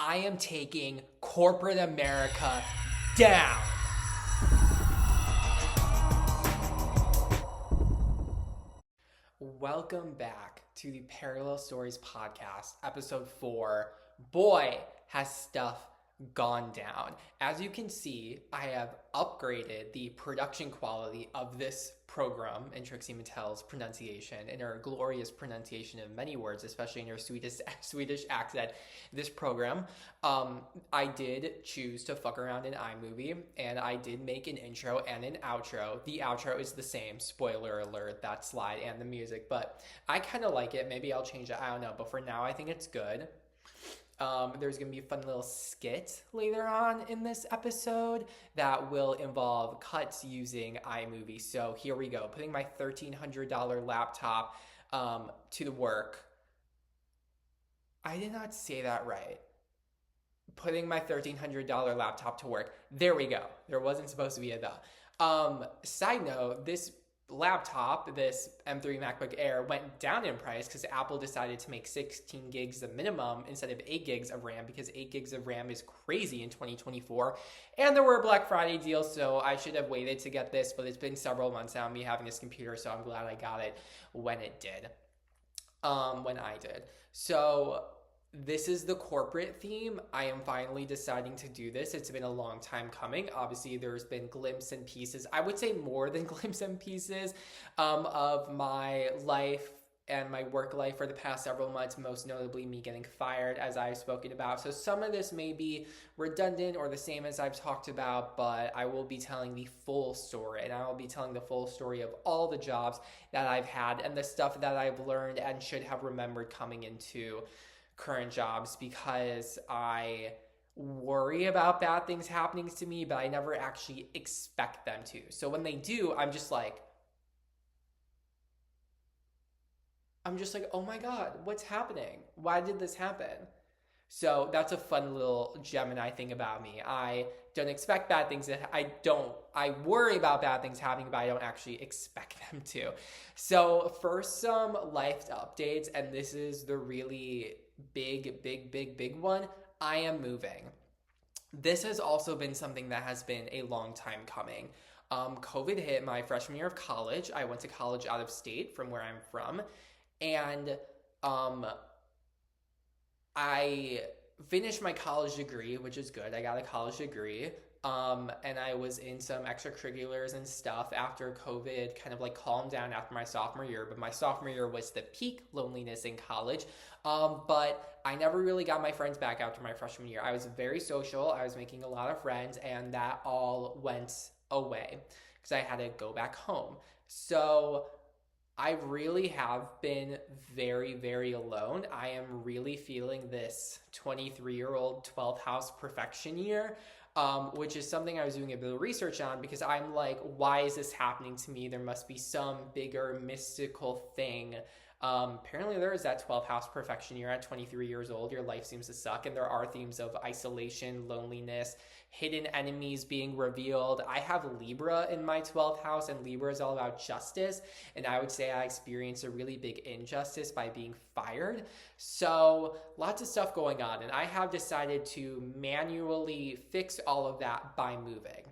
I am taking corporate America down. Welcome back to the Parallel Stories podcast, episode 4. Boy, has stuff gone down. As you can see, I have upgraded the production quality of this program in Trixie Mattel's pronunciation, in her glorious pronunciation of many words, especially in her Swedish accent. This program, I did choose to fuck around in iMovie, and I did make an intro and an outro. The outro is the same, spoiler alert, that slide and the music, but I kind of like it. Maybe I'll change it, I don't know, but for now I think it's good. There's going to be a fun little skit later on in this episode that will involve cuts using iMovie. So here we go. Putting my $1,300 laptop to the work. I did not say that right. Putting my $1,300 laptop to work. There we go. There wasn't supposed to be a the. Side note, this laptop, this M3 MacBook Air, went down in price because Apple decided to make 16 gigs the minimum instead of 8 gigs of RAM, because 8 gigs of RAM is crazy in 2024. And there were Black Friday deals, so I should have waited to get this, but it's been several months now, me having this computer, so I'm glad I got it when it did. When I did. So this is the corporate theme. I am finally deciding to do this. It's been a long time coming. Obviously, there's been glimpses and pieces. I would say more than glimpses and pieces of my life and my work life for the past several months, most notably me getting fired, as I've spoken about. So some of this may be redundant or the same as I've talked about, but I will be telling the full story, and I will be telling the full story of all the jobs that I've had and the stuff that I've learned and should have remembered coming into current jobs, because I worry about bad things happening to me, but I never actually expect them to. So when they do, I'm just like, oh my God, what's happening? Why did this happen? So that's a fun little Gemini thing about me. I don't expect bad things. I worry about bad things happening, but I don't actually expect them to. So first, some life updates, and this is the really big one. I am moving. This has also been something that has been a long time coming. COVID hit my freshman year of college. I went to college out of state from where I'm from, and I finished my college degree, which is good. I got a college degree. And I was in some extracurriculars and stuff after COVID kind of like calmed down after my sophomore year. But my sophomore year was the peak loneliness in college. But I never really got my friends back after my freshman year. I was very social. I was making a lot of friends, and that all went away because I had to go back home. So I really have been very alone. I am really feeling this 23-year-old 12th house perfection year, which is something I was doing a bit of research on, because I'm like, why is this happening to me? There must be some bigger mystical thing. Apparently there is that 12th house perfection year at 23 years old. Your life seems to suck, and there are themes of isolation, loneliness, hidden enemies being revealed. I have Libra in my 12th house, and Libra is all about justice, and I would say I experienced a really big injustice by being fired. So lots of stuff going on, and I have decided to manually fix all of that by moving.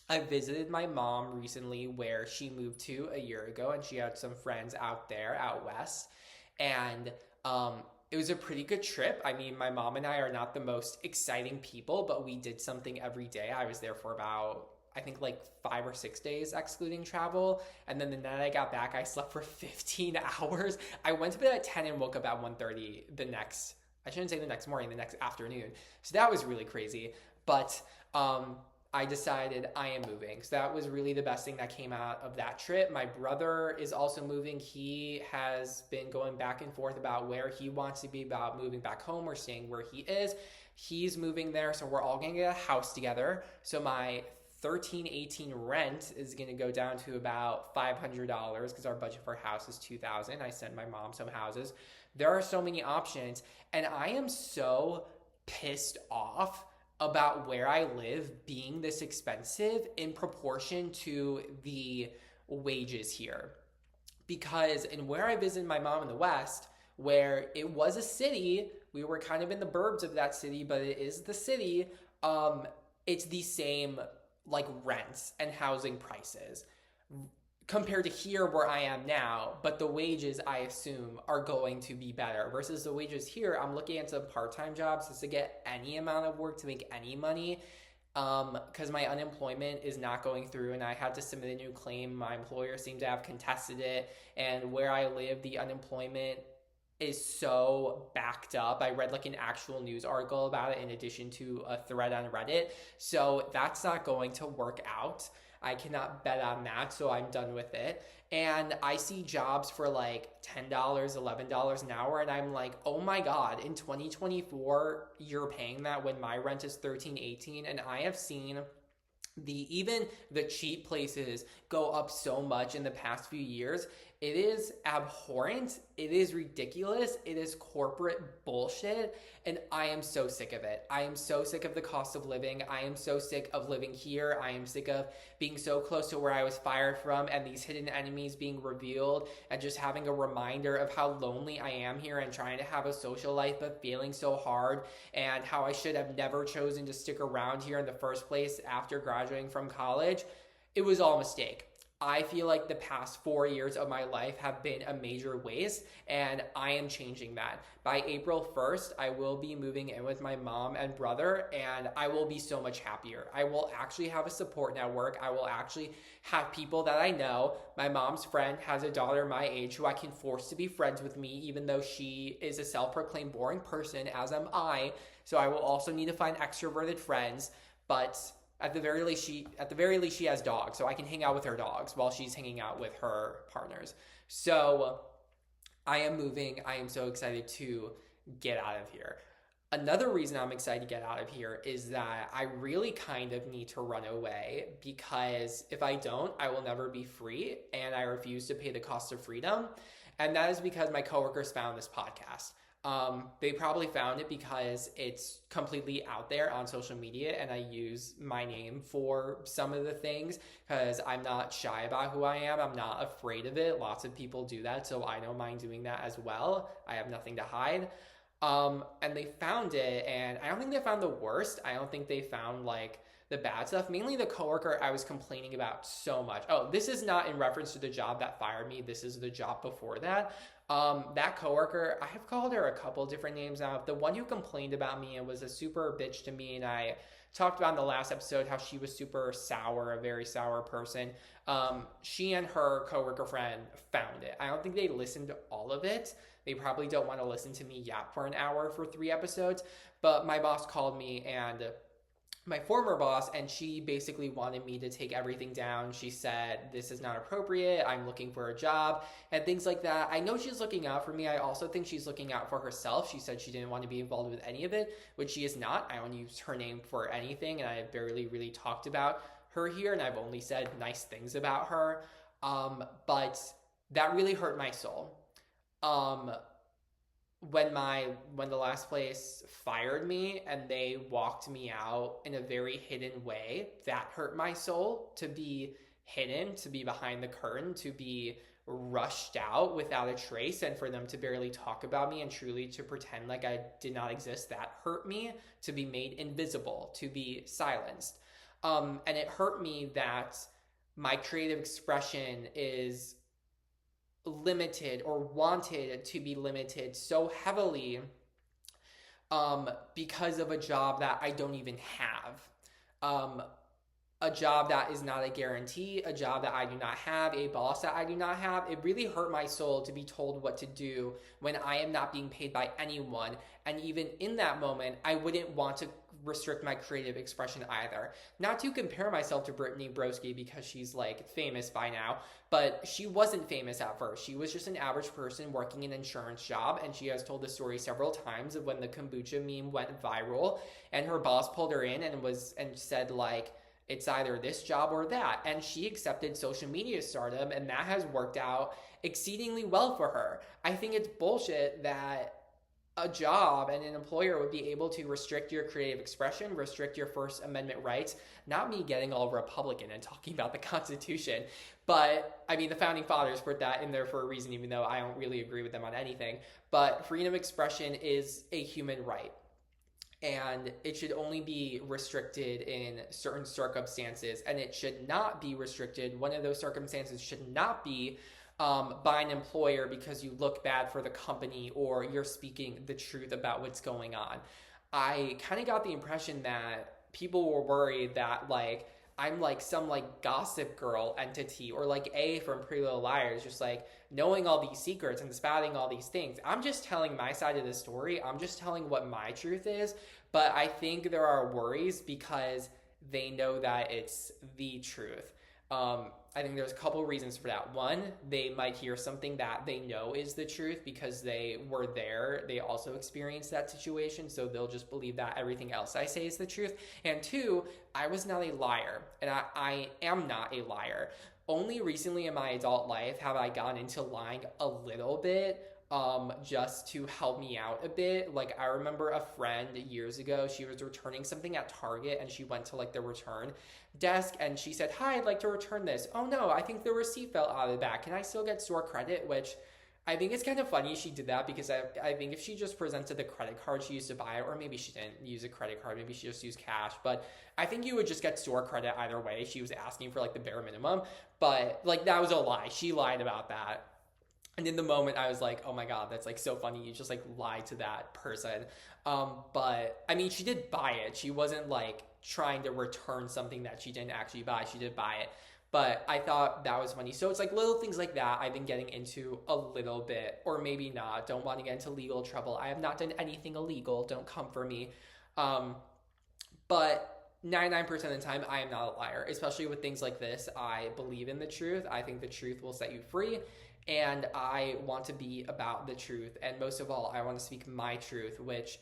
I visited my mom recently where she moved to a year ago, and she had some friends out west, and it was a pretty good trip. I mean, my mom and I are not the most exciting people, but we did something every day. I was there for about, I think, like 5 or 6 days excluding travel, and then the night I got back, I slept for 15 hours. I went to bed at 10 and woke up at 1:30 the next morning, the next afternoon. So that was really crazy, but I decided I am moving. So that was really the best thing that came out of that trip. My brother is also moving. He has been going back and forth about where he wants to be, about moving back home or staying where he is. He's moving there, so we're all going to get a house together. So my $1,318 rent is going to go down to about $500 because our budget for a house is $2,000. I sent my mom some houses. There are so many options, and I am so pissed off about where I live being this expensive in proportion to the wages here. Because in where I visited my mom in the West, where it was a city. We were kind of in the burbs of that city, but it is the city. Um, it's the same like rents and housing prices compared to here where I am now, but the wages I assume are going to be better versus the wages here. I'm looking at some part-time jobs just to get any amount of work to make any money because my unemployment is not going through and I had to submit a new claim. My employer seemed to have contested it, and where I live, the unemployment is so backed up. I read like an actual news article about it in addition to a thread on Reddit. So that's not going to work out. I cannot bet on that, so I'm done with it. And I see jobs for like $10, $11 an hour, and I'm like, oh my God, in 2024, you're paying that when my rent is 13, 18. And I have seen even the cheap places go up so much in the past few years. It is abhorrent. It is ridiculous. It is corporate bullshit. And I am so sick of it. I am so sick of the cost of living. I am so sick of living here. I am sick of being so close to where I was fired from and these hidden enemies being revealed and just having a reminder of how lonely I am here and trying to have a social life but failing so hard and how I should have never chosen to stick around here in the first place after graduating from college. It was all a mistake. I feel like the past 4 years of my life have been a major waste, and I am changing that. By April 1st, I will be moving in with my mom and brother, and I will be so much happier. I will actually have a support network. I will actually have people that I know. My mom's friend has a daughter my age who I can force to be friends with me, even though she is a self-proclaimed boring person, as am I. So I will also need to find extroverted friends, but at the very least, she has dogs, so I can hang out with her dogs while she's hanging out with her partners. So I am moving. I am so excited to get out of here. Another reason I'm excited to get out of here is that I really kind of need to run away because if I don't, I will never be free, and I refuse to pay the cost of freedom. And that is because my coworkers found this podcast. They probably found it because it's completely out there on social media and I use my name for some of the things because I'm not shy about who I am. I'm not afraid of it. Lots of people do that, so I don't mind doing that as well. I have nothing to hide. And they found it, and I don't think they found the worst. I don't think they found like the bad stuff. Mainly the coworker I was complaining about so much. Oh, this is not in reference to the job that fired me. This is the job before that. That coworker, I have called her a couple different names now. The one who complained about me and was a super bitch to me, and I talked about in the last episode how she was super sour, a very sour person. She and her coworker friend found it. I don't think they listened to all of it. They probably don't want to listen to me yap for an hour for 3 episodes. But my boss called me and my former boss, and she basically wanted me to take everything down. She said, this is not appropriate. I'm looking for a job and things like that. I know she's looking out for me. I also think she's looking out for herself. She said she didn't want to be involved with any of it, which she is not. I don't use her name for anything, and I barely really talked about her here, and I've only said nice things about her. But that really hurt my soul. When the last place fired me and they walked me out in a very hidden way, that hurt my soul. To be hidden, to be behind the curtain, to be rushed out without a trace, and for them to barely talk about me and truly to pretend like I did not exist, that hurt me. To be made invisible, to be silenced, and it hurt me that my creative expression is limited or wanted to be limited so heavily because of a job that I don't even have. A job that is not a guarantee, a job that I do not have, a boss that I do not have. It really hurt my soul to be told what to do when I am not being paid by anyone. And even in that moment, I wouldn't want to restrict my creative expression either. Not to compare myself to Brittany Broski because she's like famous by now, but she wasn't famous at first. She was just an average person working an insurance job, and she has told the story several times of when the kombucha meme went viral and her boss pulled her in and said like, it's either this job or that. And she accepted social media stardom, and that has worked out exceedingly well for her. I think it's bullshit that a job and an employer would be able to restrict your creative expression, restrict your First Amendment rights. Not me getting all Republican and talking about the Constitution, but I mean, the founding fathers put that in there for a reason, even though I don't really agree with them on anything. But freedom of expression is a human right, and it should only be restricted in certain circumstances, and it should not be restricted. One of those circumstances should not be by an employer because you look bad for the company or you're speaking the truth about what's going on. I kind of got the impression that people were worried that like I'm like some like gossip girl entity, or like A from Pretty Little Liars, just like knowing all these secrets and spouting all these things. I'm just telling my side of the story. I'm just telling what my truth is. But I think there are worries because they know that it's the truth. I think there's a couple reasons for that. One, they might hear something that they know is the truth because they were there. They also experienced that situation, so they'll just believe that everything else I say is the truth. And two, I was not a liar, and I am not a liar. Only recently in my adult life have I gone into lying a little bit, just to help me out a bit. Like, I remember a friend years ago, she was returning something at Target and she went to like the return desk and she said, "Hi, I'd like to return this." "Oh no, I think the receipt fell out of the back. Can I still get store credit?" Which I think it's kind of funny she did that because I think if she just presented the credit card she used to buy it, or maybe she didn't use a credit card, maybe she just used cash, but I think you would just get store credit either way. She was asking for like the bare minimum, but like that was a lie. She lied about that. And in the moment, I was like, "Oh my God, that's like so funny. You just like lied to that person." But I mean, she did buy it. She wasn't like trying to return something that she didn't actually buy. She did buy it. But I thought that was funny. So it's like little things like that I've been getting into a little bit, or maybe not. Don't want to get into legal trouble. I have not done anything illegal. Don't come for me. Um, but 99% of the time, I am not a liar, especially with things like this. I believe in the truth. I think the truth will set you free. And I want to be about the truth. And most of all, I want to speak my truth, which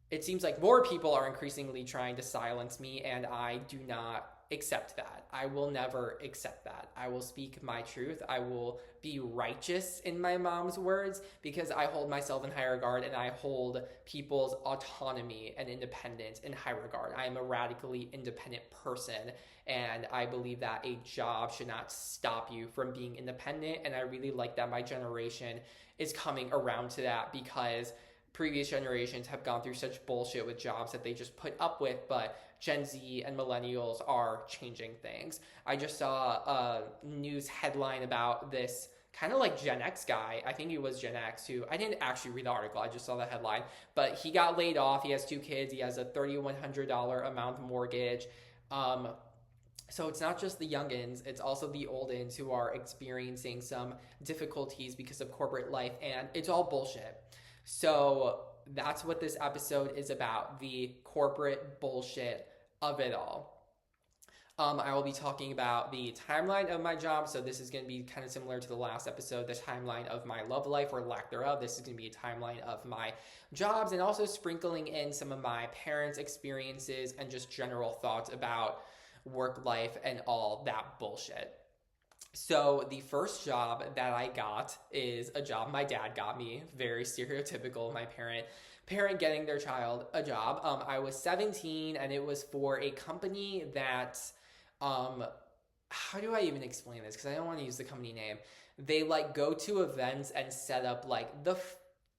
it seems like more people are increasingly trying to silence me, and I do not accept that. I will never accept that. I will speak my truth. I will be righteous, in my mom's words, because I hold myself in high regard and I hold people's autonomy and independence in high regard. I am a radically independent person, and I believe that a job should not stop you from being independent. And I really like that my generation is coming around to that, because previous generations have gone through such bullshit with jobs that they just put up with, but Gen Z and millennials are changing things. I just saw a news headline about this kind of like Gen X guy. I think he was Gen X, who I didn't actually read the article. I just saw the headline, but he got laid off. He has two kids. He has a $3,100 a month mortgage. So it's not just the youngins, it's also the oldins who are experiencing some difficulties because of corporate life, and it's all bullshit. So that's what this episode is about, the corporate bullshit of it all. I will be talking about the timeline of my job. So this is going to be kind of similar to the last episode, the timeline of my love life or lack thereof. This is going to be a timeline of my jobs, and also sprinkling in some of my parents' experiences and just general thoughts about work life and all that bullshit. So the first job that I got is a job my dad got me. Very stereotypical, my parent getting their child a job. I was 17, and it was for a company that, how do I even explain this? Because I don't want to use the company name. They like go to events and set up like the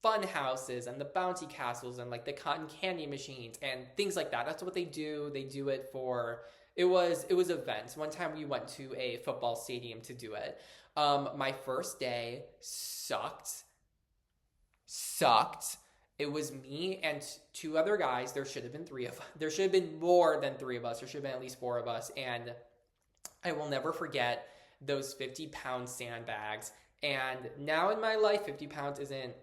fun houses and the bouncy castles and like the cotton candy machines and things like that. That's what they do. They do it for... It was events. One time we went to a football stadium to do it. My first day sucked. It was me and two other guys. There should have been three of us. There should have been more than three of us. There should have been at least four of us. And I will never forget those 50-pound sandbags. And now in my life, 50 pounds isn't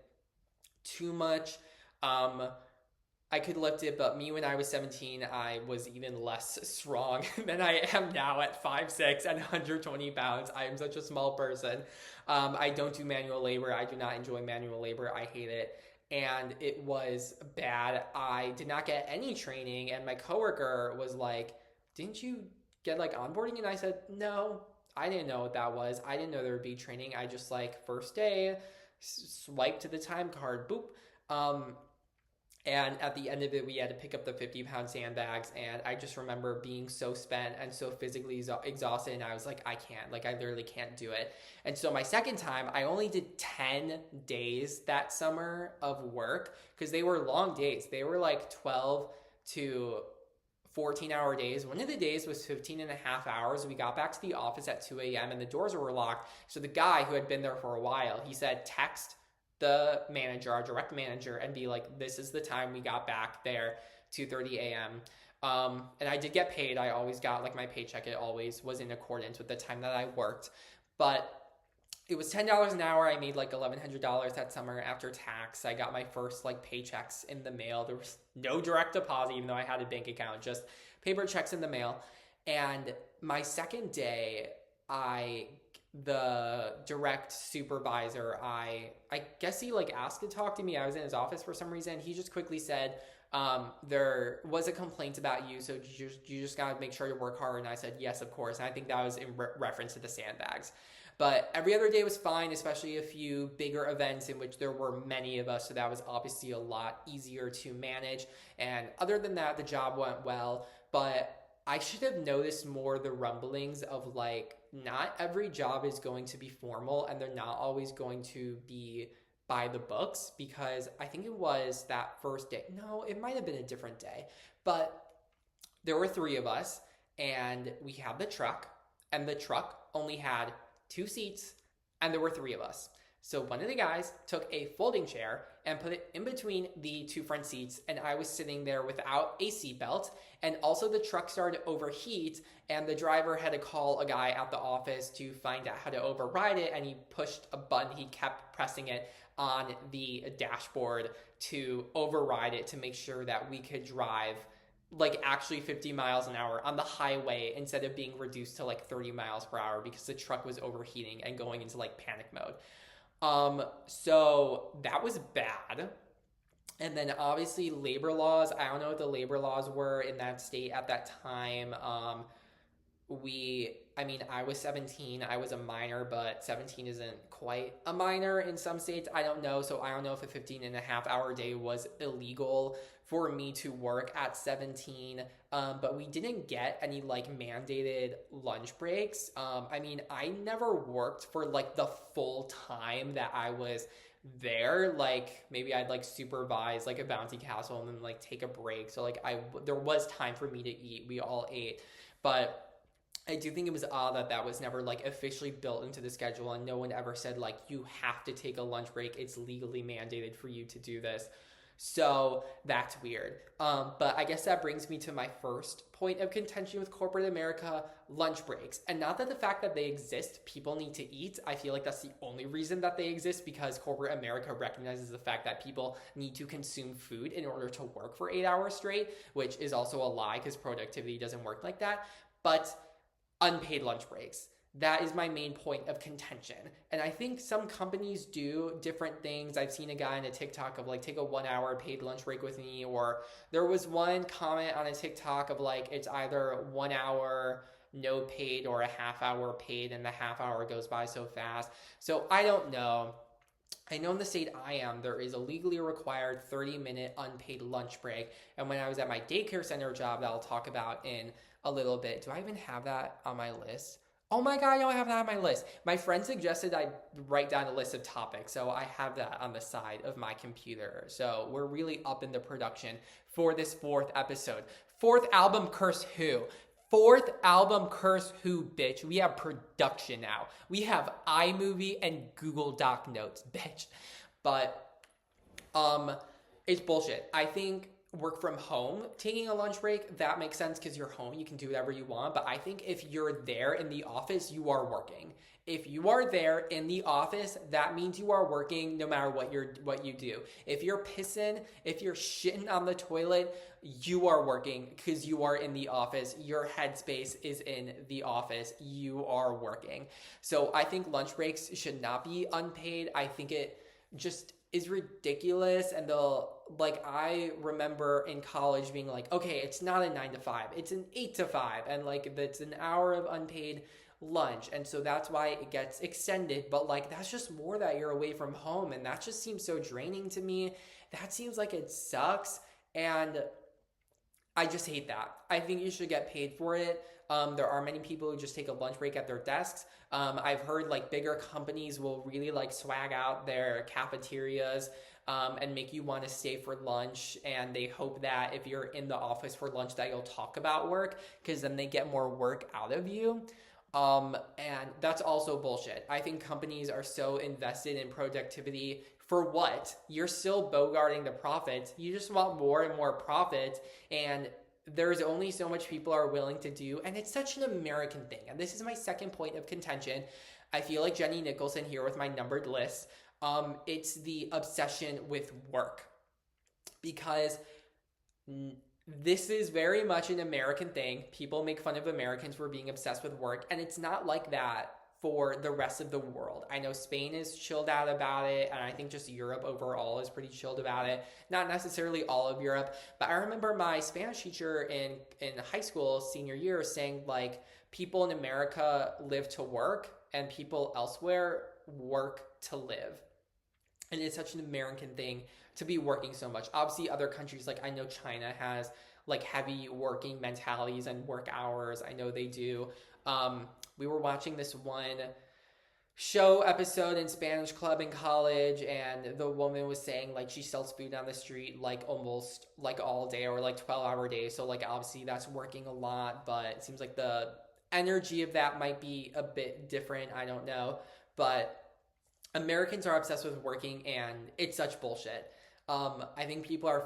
too much. I could lift it, but me when I was 17, I was even less strong than I am now at 5'6" and 120 pounds. I am such a small person. I don't do manual labor. I do not enjoy manual labor. I hate it. And it was bad. I did not get any training, and my coworker was like, "Didn't you get like onboarding?" And I said, "No, I didn't know what that was. I didn't know there would be training. I just like first day, swipe to the time card, boop." And at the end of it, we had to pick up the 50-pound sandbags. And I just remember being so spent and so physically exhausted. And I was like, I can't. Like, I literally can't do it. And so my second time, I only did 10 days that summer of work because they were long days. They were like 12 to 14-hour days. One of the days was 15 and a half hours. We got back to the office at 2 a.m. and the doors were locked. So the guy who had been there for a while, he said, text the manager, our direct manager, and be like, this is the time we got back there, 2:30 a.m. And I did get paid. I always got like my paycheck. It always was in accordance with the time that I worked. But it was $10 an hour. I made like $1,100 that summer after tax. I got my first like paychecks in the mail. There was no direct deposit, even though I had a bank account, just paper checks in the mail. And my second day, the direct supervisor, I guess he like asked to talk to me. I was in his office for some reason. He just quickly said, there was a complaint about you, so you just gotta make sure to work hard. And I said, yes, of course. And I think that was in reference to the sandbags. But every other day was fine, especially a few bigger events in which there were many of us. So that was obviously a lot easier to manage. And other than that, the job went well. But I should have noticed more the rumblings of like, not every job is going to be formal and they're not always going to be by the books, because I think it was that first day. No, it might have been a different day. But there were three of us and we had the truck, and the truck only had 2 seats, and there were 3 of us. So one of the guys took a folding chair and put it in between the 2 front seats, and I was sitting there without a seatbelt. And also the truck started to overheat, and the driver had to call a guy at the office to find out how to override it, and he pushed a button. He kept pressing it on the dashboard to override it to make sure that we could drive like actually 50 miles an hour on the highway instead of being reduced to like 30 miles per hour because the truck was overheating and going into like panic mode. So that was bad. And then obviously labor laws. I don't know what the labor laws were in that state at that time. I was 17. I was a minor, but 17 isn't quite a minor in some states. I don't know. So I don't know if a 15-and-a-half-hour day was illegal for me to work at 17. But we didn't get any like mandated lunch breaks. I never worked for like the full time that I was there. Like maybe I'd like supervise like a bounty castle and then like take a break. So like there was time for me to eat. We all ate, but I do think it was odd that that was never like officially built into the schedule, and no one ever said like you have to take a lunch break. It's legally mandated for you to do this. So that's weird. But I guess that brings me to my first point of contention with corporate America: lunch breaks. And not that the fact that they exist, people need to eat. I feel like that's the only reason that they exist, because corporate America recognizes the fact that people need to consume food in order to work for 8 hours straight, which is also a lie because productivity doesn't work like that. But unpaid lunch breaks. That is my main point of contention. And I think some companies do different things. I've seen a guy on a TikTok of like, take a 1 hour paid lunch break with me. Or there was one comment on a TikTok of like, it's either 1 hour no paid or a half hour paid, and the half hour goes by so fast. So I don't know. I know in the state I am, there is a legally required 30-minute unpaid lunch break. And when I was at my daycare center job that I'll talk about in a little bit, do I even have that on my list? Oh my God, I don't have that on my list. My friend suggested I write down a list of topics, so I have that on the side of my computer. So we're really up in the production for this 4th episode. 4th album, Curse Who? 4th album, Curse Who, bitch. We have production now. We have iMovie and Google Doc Notes, bitch. But it's bullshit. I think work from home, taking a lunch break, that makes sense because you're home, you can do whatever you want. But I think if you're there in the office, you are working. If you are there in the office, that means you are working no matter what you do. If you're pissing, if you're shitting on the toilet, you are working because you are in the office. Your headspace is in the office. You are working. So I think lunch breaks should not be unpaid. I think it just is ridiculous. And I remember in college being like, okay, it's not a 9 to 5, it's an 8 to 5. And like, that's an hour of unpaid lunch. And so that's why it gets extended. But like, that's just more that you're away from home. And that just seems so draining to me. That seems like it sucks. And I just hate that. I think you should get paid for it. There are many people who just take a lunch break at their desks. I've heard like bigger companies will really like swag out their cafeterias and make you want to stay for lunch. And they hope that if you're in the office for lunch that you'll talk about work because then they get more work out of you. And that's also bullshit. I think companies are so invested in productivity for what? You're still bogarting the profits. You just want more and more profits. And there's only so much people are willing to do. And it's such an American thing. And this is my second point of contention. I feel like Jenny Nicholson here with my numbered list. It's the obsession with work. Because this is very much an American thing. People make fun of Americans for being obsessed with work. And it's not like that for the rest of the world. I know Spain is chilled out about it, and I think just Europe overall is pretty chilled about it. Not necessarily all of Europe, but I remember my Spanish teacher in high school, senior year, saying like people in America live to work and people elsewhere work to live. And it's such an American thing to be working so much. Obviously, other countries, like I know China has like heavy working mentalities and work hours. I know they do. We were watching this one show episode in Spanish club in college, and the woman was saying like she sells food down the street like almost like all day or like 12-hour days. So like obviously that's working a lot, but it seems like the energy of that might be a bit different. I don't know. But Americans are obsessed with working, and it's such bullshit. I think people are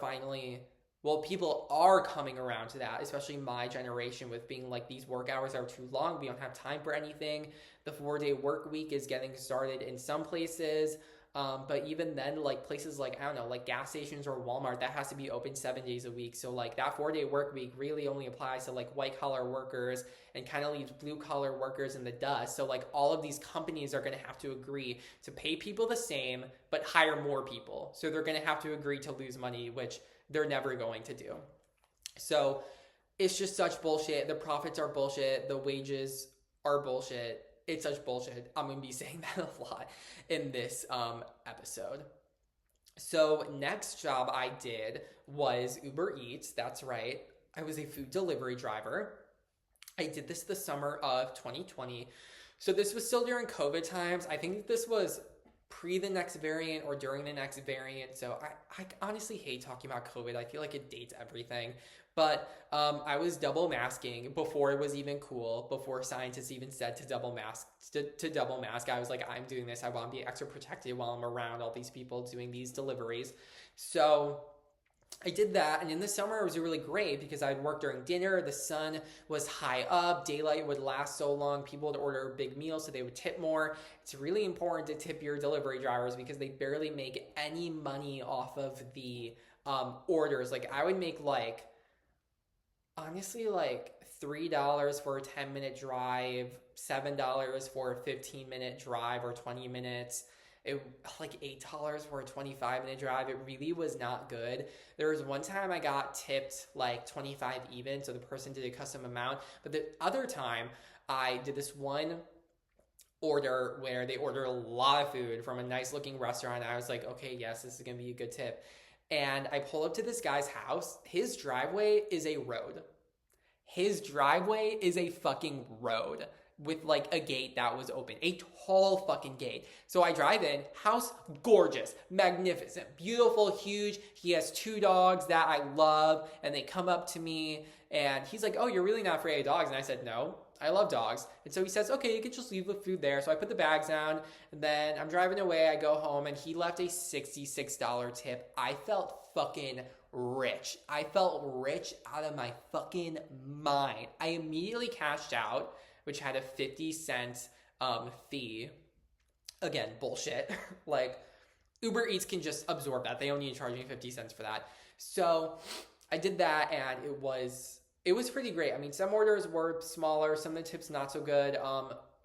coming around to that, especially my generation, with being like, these work hours are too long. We don't have time for anything. The 4-day work week is getting started in some places. But even then, like places like, I don't know, like gas stations or Walmart, that has to be open 7 days a week. So like that 4-day work week really only applies to like white collar workers and kind of leaves blue collar workers in the dust. So like all of these companies are going to have to agree to pay people the same, but hire more people. So they're going to have to agree to lose money, which they're never going to do. So it's just such bullshit. The profits are bullshit. The wages are bullshit. It's such bullshit. I'm going to be saying that a lot in this episode. So next job I did was Uber Eats. That's right. I was a food delivery driver. I did this the summer of 2020. So this was still during COVID times. I think this was pre the next variant or during the next variant. So I honestly hate talking about COVID. I feel like it dates everything. But I was double masking before it was even cool, before scientists even said to double mask. To double mask, I was like, I'm doing this. I want to be extra protected while I'm around all these people doing these deliveries. So I did that, and in the summer it was really great because I'd work during dinner, the sun was high up, daylight would last so long, people would order big meals so they would tip more. It's really important to tip your delivery drivers because they barely make any money off of the orders. Like I would make like, honestly, like $3 for a 10-minute drive, $7 for a 15-minute drive or 20 minutes. Like $8 for a 25-minute drive. It really was not good. There was one time I got tipped like 25 even, so the person did a custom amount. But the other time I did this one order where they ordered a lot of food from a nice looking restaurant. I was like, okay, yes, this is gonna be a good tip. And I pull up to this guy's house. His driveway is a road. His driveway is a fucking road with like a gate that was open, a tall fucking gate. So I drive in, house gorgeous, magnificent, beautiful, huge. He has 2 dogs that I love, and they come up to me and he's like, oh, you're really not afraid of dogs? And I said, no, I love dogs. And so he says, okay, you can just leave the food there. So I put the bags down, and then I'm driving away. I go home, and he left a $66 tip. I felt fucking rich. I felt rich out of my fucking mind. I immediately cashed out, which had a 50-cent fee. Again, bullshit. Like, Uber Eats can just absorb that. They don't need to charge me 50 cents for that. So I did that, and it was pretty great. I mean, some orders were smaller, some of the tips not so good.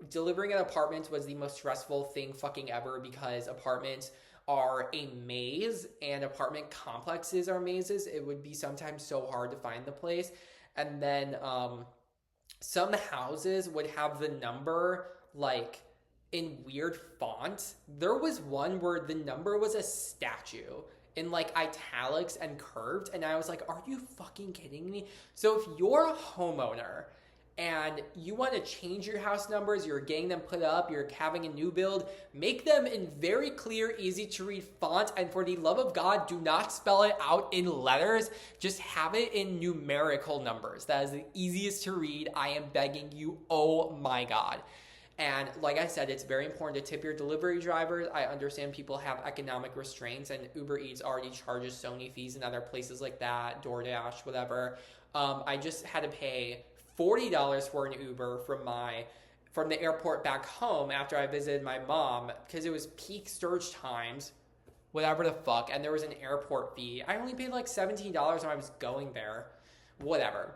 Delivering an apartment was the most stressful thing fucking ever because apartments are a maze and apartment complexes are mazes. It would be sometimes so hard to find the place. And then some houses would have the number like in weird font. There was one where the number was a statue in like italics and curved, and I was like, are you fucking kidding me? So if you're a homeowner and you want to change your house numbers, you're getting them put up, you're having a new build, make them in very clear, easy to read font, and for the love of God, do not spell it out in letters, just have it in numerical numbers. That is the easiest to read. I am begging you, oh my God. And like I said, it's very important to tip your delivery drivers. I understand people have economic restraints, and Uber Eats already charges Sony fees and other places like that, DoorDash, whatever. I just had to pay $40 for an Uber from the airport back home after I visited my mom because it was peak surge times, whatever the fuck, and there was an airport fee. I only paid like $17 when I was going there, whatever.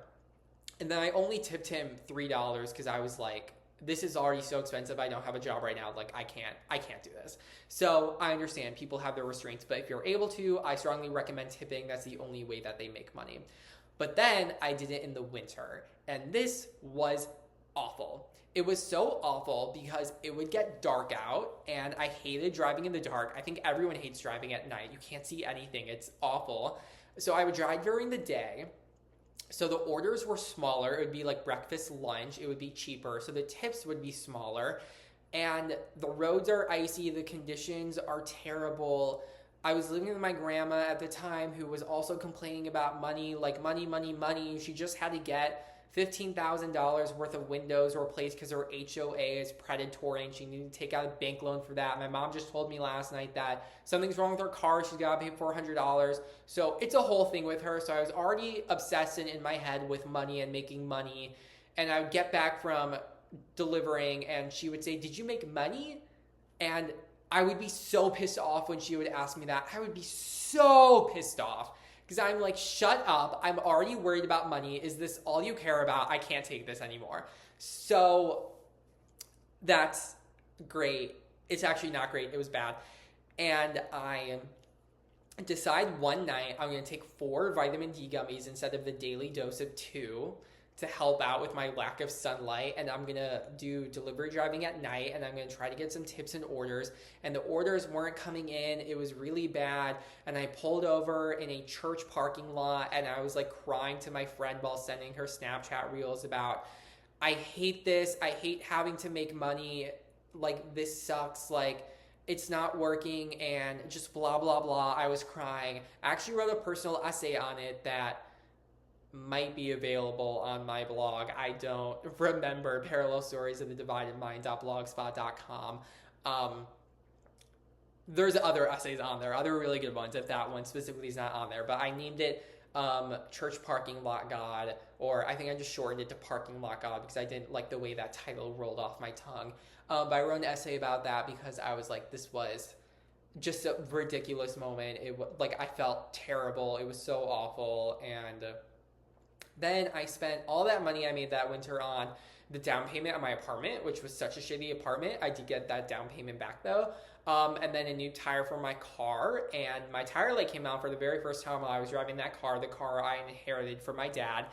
And then I only tipped him $3 because I was like, this is already so expensive. I don't have a job right now. Like, I can't do this. So I understand people have their restraints, but if you're able to, I strongly recommend tipping. That's the only way that they make money. But then I did it in the winter, and this was awful. It was so awful because it would get dark out, and I hated driving in the dark. I think everyone hates driving at night. You can't see anything. It's awful. So I would drive during the day. So the orders were smaller. It would be like breakfast, lunch. It would be cheaper. So the tips would be smaller. And the roads are icy. The conditions are terrible. I was living with my grandma at the time who was also complaining about money, like money, money, money. She just had to get $15,000 worth of windows replaced because her HOA is predatory and she needed to take out a bank loan for that. My mom just told me last night that something's wrong with her car. She's got to pay $400. So it's a whole thing with her. So I was already obsessed in my head with money and making money. And I would get back from delivering and she would say, "Did you make money?" And I would be so pissed off when she would ask me that. I would be so pissed off. Because I'm like, shut up. I'm already worried about money. Is this all you care about? I can't take this anymore. So that's great. It's actually not great. It was bad. And I decide one night I'm going to take 4 vitamin D gummies instead of the daily dose of 2 to help out with my lack of sunlight, and I'm gonna do delivery driving at night, and I'm gonna try to get some tips and orders. And the orders weren't coming in. It was really bad, and I pulled over in a church parking lot, and I was like crying to my friend while sending her Snapchat reels about, I hate this. I hate having to make money. Like, this sucks. Like, it's not working, and just blah, blah, blah. I was crying. I actually wrote a personal essay on it that might be available on my blog. I don't remember. Parallel Stories of the Divided Mind.blogspot.com. There's other essays on there, other really good ones, if that one specifically is not on there. But I named it Church Parking Lot God, or I think I just shortened it to Parking Lot God because I didn't like the way that title rolled off my tongue. But I wrote an essay about that because I was like, this was just a ridiculous moment. Like, I felt terrible. It was so awful. And then I spent all that money I made that winter on the down payment on my apartment, which was such a shitty apartment. I did get that down payment back though. And then a new tire for my car, and my tire light came out for the very first time while I was driving that car, the car I inherited from my dad.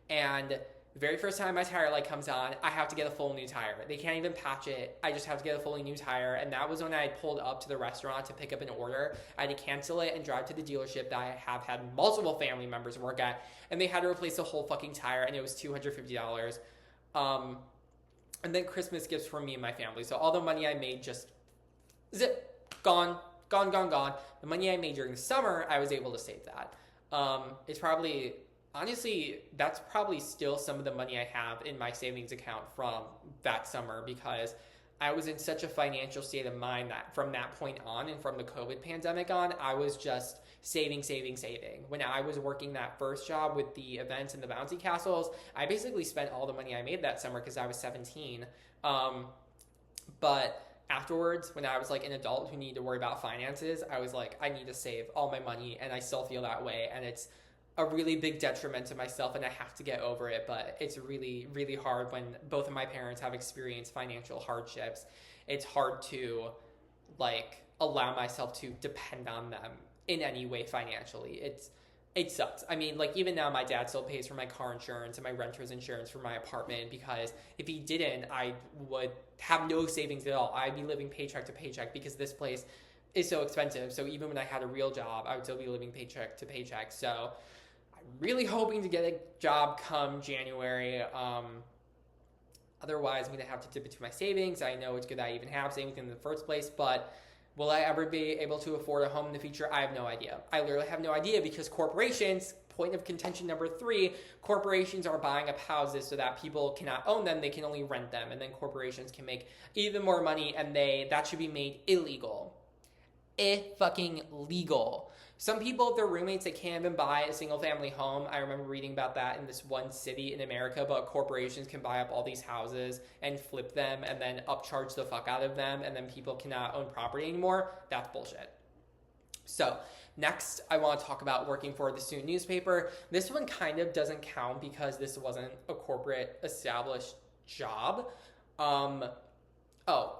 And the very first time my tire light comes on, I have to get a full new tire. They can't even patch it. I just have to get a fully new tire. And that was when I had pulled up to the restaurant to pick up an order. I had to cancel it and drive to the dealership that I have had multiple family members work at. And they had to replace the whole fucking tire, and it was $250. And then Christmas gifts for me and my family. So all the money I made just zip, gone. The money I made during the summer, I was able to save that. It's probably, honestly, that's probably still some of the money I have in my savings account from that summer, because I was in such a financial state of mind that from that point on and from the COVID pandemic on, I was just saving. When I was working that first job with the events and the bouncy castles, I basically spent all the money I made that summer because I was 17. But afterwards, when I was like an adult who needed to worry about finances, I was like, I need to save all my money, and I still feel that way. And it's a really big detriment to myself, and I have to get over it. But it's really, really hard when both of my parents have experienced financial hardships. It's hard to like allow myself to depend on them in any way financially. it sucks. I mean, like, even now, my dad still pays for my car insurance and my renter's insurance for my apartment, because if he didn't, I would have no savings at all. I'd be living paycheck to paycheck because this place is so expensive. So even when I had a real job, I would still be living paycheck to paycheck. So I'm really hoping to get a job come January. Otherwise, I'm going to have to dip into my savings. I know it's good that I even have savings in the first place, but will I ever be able to afford a home in the future? I have no idea. I literally have no idea, because corporations, point of contention number 3, corporations are buying up houses so that people cannot own them. They can only rent them. And then corporations can make even more money, and that should be made illegal. Fucking legal. Some people, if they're roommates, they can't even buy a single family home. I remember reading about that in this one city in America, but corporations can buy up all these houses and flip them and then upcharge the fuck out of them, and then people cannot own property anymore. That's bullshit. So next, I want to talk about working for the student newspaper. This one kind of doesn't count because this wasn't a corporate established job.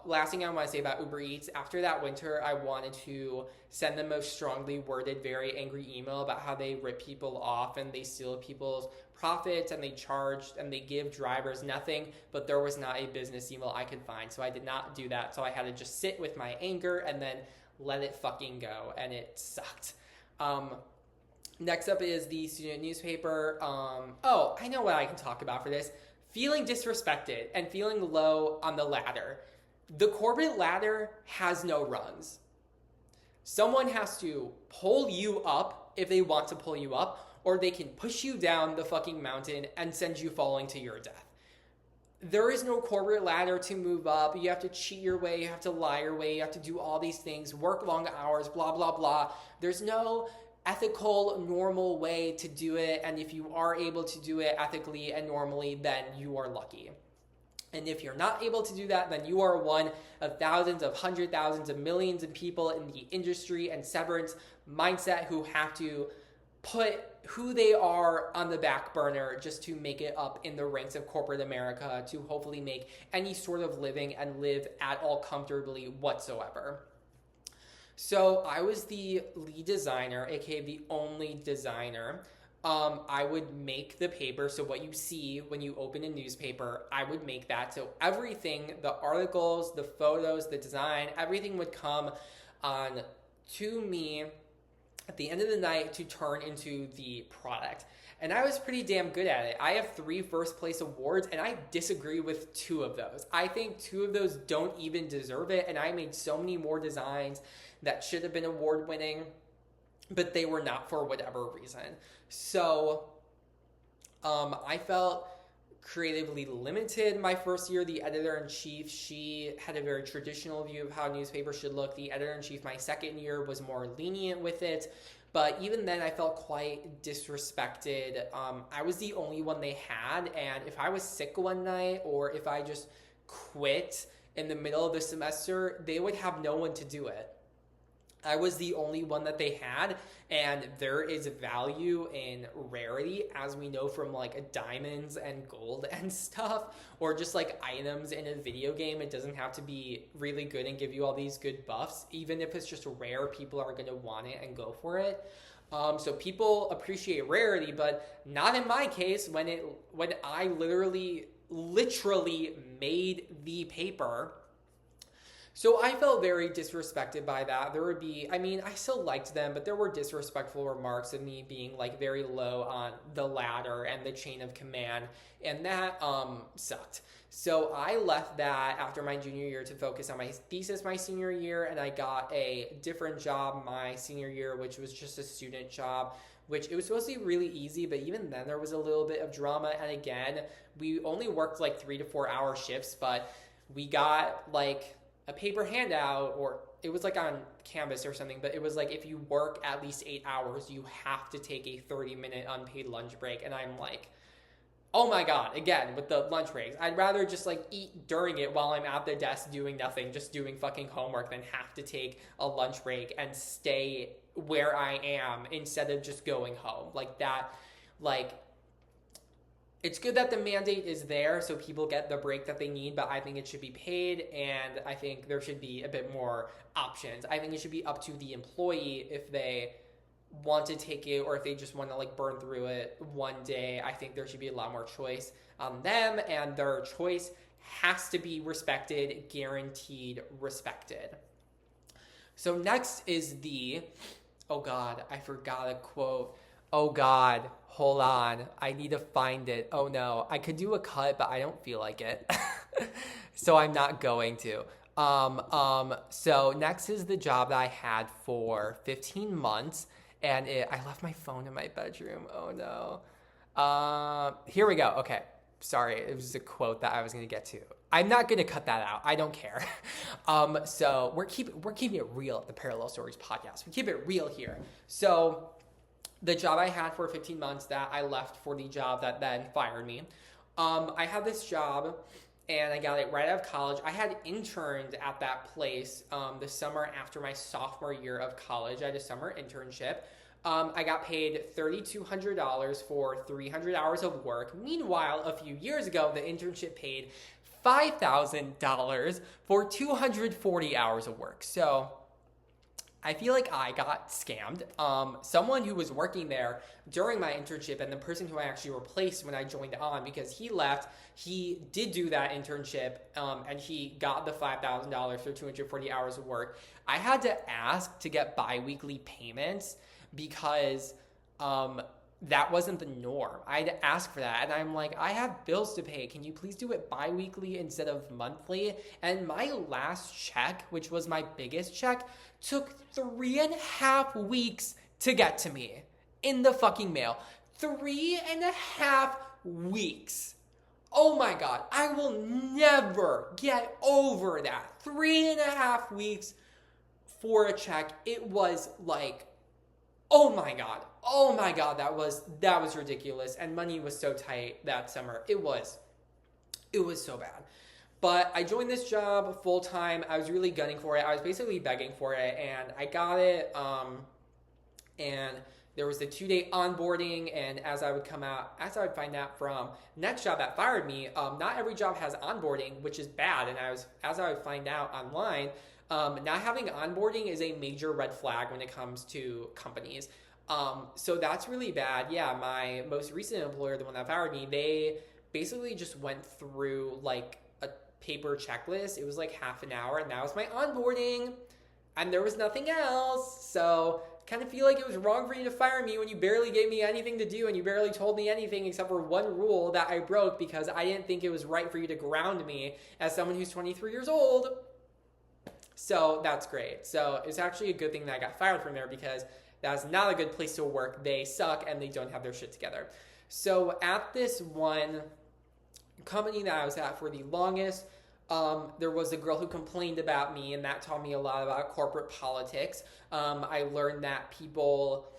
Last thing I want to say about Uber Eats. After that winter, I wanted to send the most strongly worded, very angry email about how they rip people off and they steal people's profits and they charge and they give drivers nothing, but there was not a business email I could find. So I did not do that. So I had to just sit with my anger and then let it fucking go, and it sucked. Next up is the student newspaper. I know what I can talk about for this. Feeling disrespected and feeling low on the ladder. The corporate ladder has no rungs. Someone has to pull you up if they want to pull you up, or they can push you down the fucking mountain and send you falling to your death. There is no corporate ladder to move up. You have to cheat your way, you have to lie your way, you have to do all these things, work long hours, blah, blah, blah. There's no ethical, normal way to do it, and if you are able to do it ethically and normally, then you are lucky. And if you're not able to do that, then you are one of thousands, of hundred thousands, of millions of people in the industry and severance mindset who have to put who they are on the back burner just to make it up in the ranks of corporate America, to hopefully make any sort of living and live at all comfortably whatsoever. So I was the lead designer, aka the only designer. I would make the paper. So what you see when you open a newspaper, I would make that. So everything, the articles, the photos, the design, everything would come on to me at the end of the night to turn into the product. And I was pretty damn good at it. I have 3 first place awards, and I disagree with 2 of those. I think 2 of those don't even deserve it, and I made so many more designs that should have been award winning, but they were not for whatever reason. So I felt creatively limited my first year. The editor-in-chief, she had a very traditional view of how newspapers should look. The editor-in-chief my second year was more lenient with it, but even then I felt quite disrespected. I was the only one they had, and if I was sick one night or if I just quit in the middle of the semester, they would have no one to do it. I was the only one that they had, and there is value in rarity, as we know from like diamonds and gold and stuff, or just like items in a video game. It doesn't have to be really good and give you all these good buffs. Even if it's just rare, people are going to want it and go for it. So people appreciate rarity, but not in my case when I literally made the paper. So I felt very disrespected by that. There would be, I still liked them, but there were disrespectful remarks of me being like very low on the ladder and the chain of command, and that sucked. So I left that after my junior year to focus on my thesis my senior year, and I got a different job my senior year, which was just a student job, which it was supposed to be really easy, but even then there was a little bit of drama. And again, we only worked like 3 to 4 hour shifts, but we got like a paper handout, or it was like on Canvas or something, but it was like if you work at least 8 hours, you have to take a 30-minute unpaid lunch break. And I'm like, oh my God, again, with the lunch breaks, I'd rather just like eat during it while I'm at the desk doing nothing, just doing fucking homework, than have to take a lunch break and stay where I am instead of just going home. Like that, it's good that the mandate is there so people get the break that they need, but I think it should be paid, and I think there should be a bit more options. I think it should be up to the employee if they want to take it or if they just want to like burn through it one day. I think there should be a lot more choice on them, and their choice has to be respected, guaranteed respected. So next is oh God, I forgot a quote. Oh God, hold on. I need to find it. Oh no, I could do a cut, but I don't feel like it. So I'm not going to. So next is the job that I had for 15 months, and I left my phone in my bedroom. Oh no. Here we go. Okay. Sorry, it was a quote that I was going to get to. I'm not going to cut that out. I don't care. So we're keeping it real at the Parallel Stories podcast. We keep it real here. So the job I had for 15 months that I left for the job that then fired me. I had this job and I got it right out of college. I had interned at that place the summer after my sophomore year of college. I had a summer internship. I got paid $3,200 for 300 hours of work. Meanwhile, a few years ago, the internship paid $5,000 for 240 hours of work. So I feel like I got scammed. Someone who was working there during my internship and the person who I actually replaced when I joined on, because he left, he did do that internship and he got the $5,000 for 240 hours of work. I had to ask to get bi-weekly payments because that wasn't the norm. I had to ask for that. And I'm like, I have bills to pay. Can you please do it bi-weekly instead of monthly? And my last check, which was my biggest check, took 3.5 weeks to get to me in the fucking mail. 3.5 weeks. Oh my God. I will never get over that. 3.5 weeks for a check. It was like, oh my God, that was ridiculous. And money was so tight that summer. It was so bad. But I joined this job full time. I was really gunning for it. I was basically begging for it, and I got it. And there was the 2-day onboarding, and as I would find out from next job that fired me, not every job has onboarding, which is bad. And as I would find out online, not having onboarding is a major red flag when it comes to companies. So that's really bad. Yeah, my most recent employer, the one that fired me, they basically just went through like a paper checklist. It was like half an hour, and that was my onboarding, and there was nothing else. So kind of feel like it was wrong for you to fire me when you barely gave me anything to do and you barely told me anything except for one rule that I broke because I didn't think it was right for you to ground me as someone who's 23 years old. So that's great. So it's actually a good thing that I got fired from there because that's not a good place to work. They suck and they don't have their shit together. So at this one company that I was at for the longest, there was a girl who complained about me, and that taught me a lot about corporate politics. I learned that people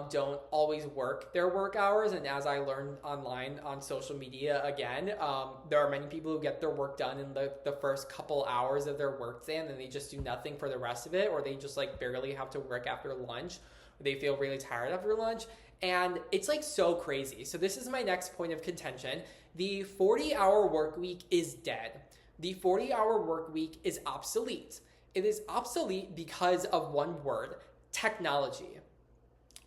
don't always work their work hours, and as I learned online on social media again, there are many people who get their work done in the first couple hours of their work day, and then they just do nothing for the rest of it, or they just like barely have to work after lunch, or they feel really tired after lunch. And it's like so crazy. So this is my next point of contention. The 40-hour work week is dead. The 40-hour work week is obsolete. It is obsolete because of one word: technology.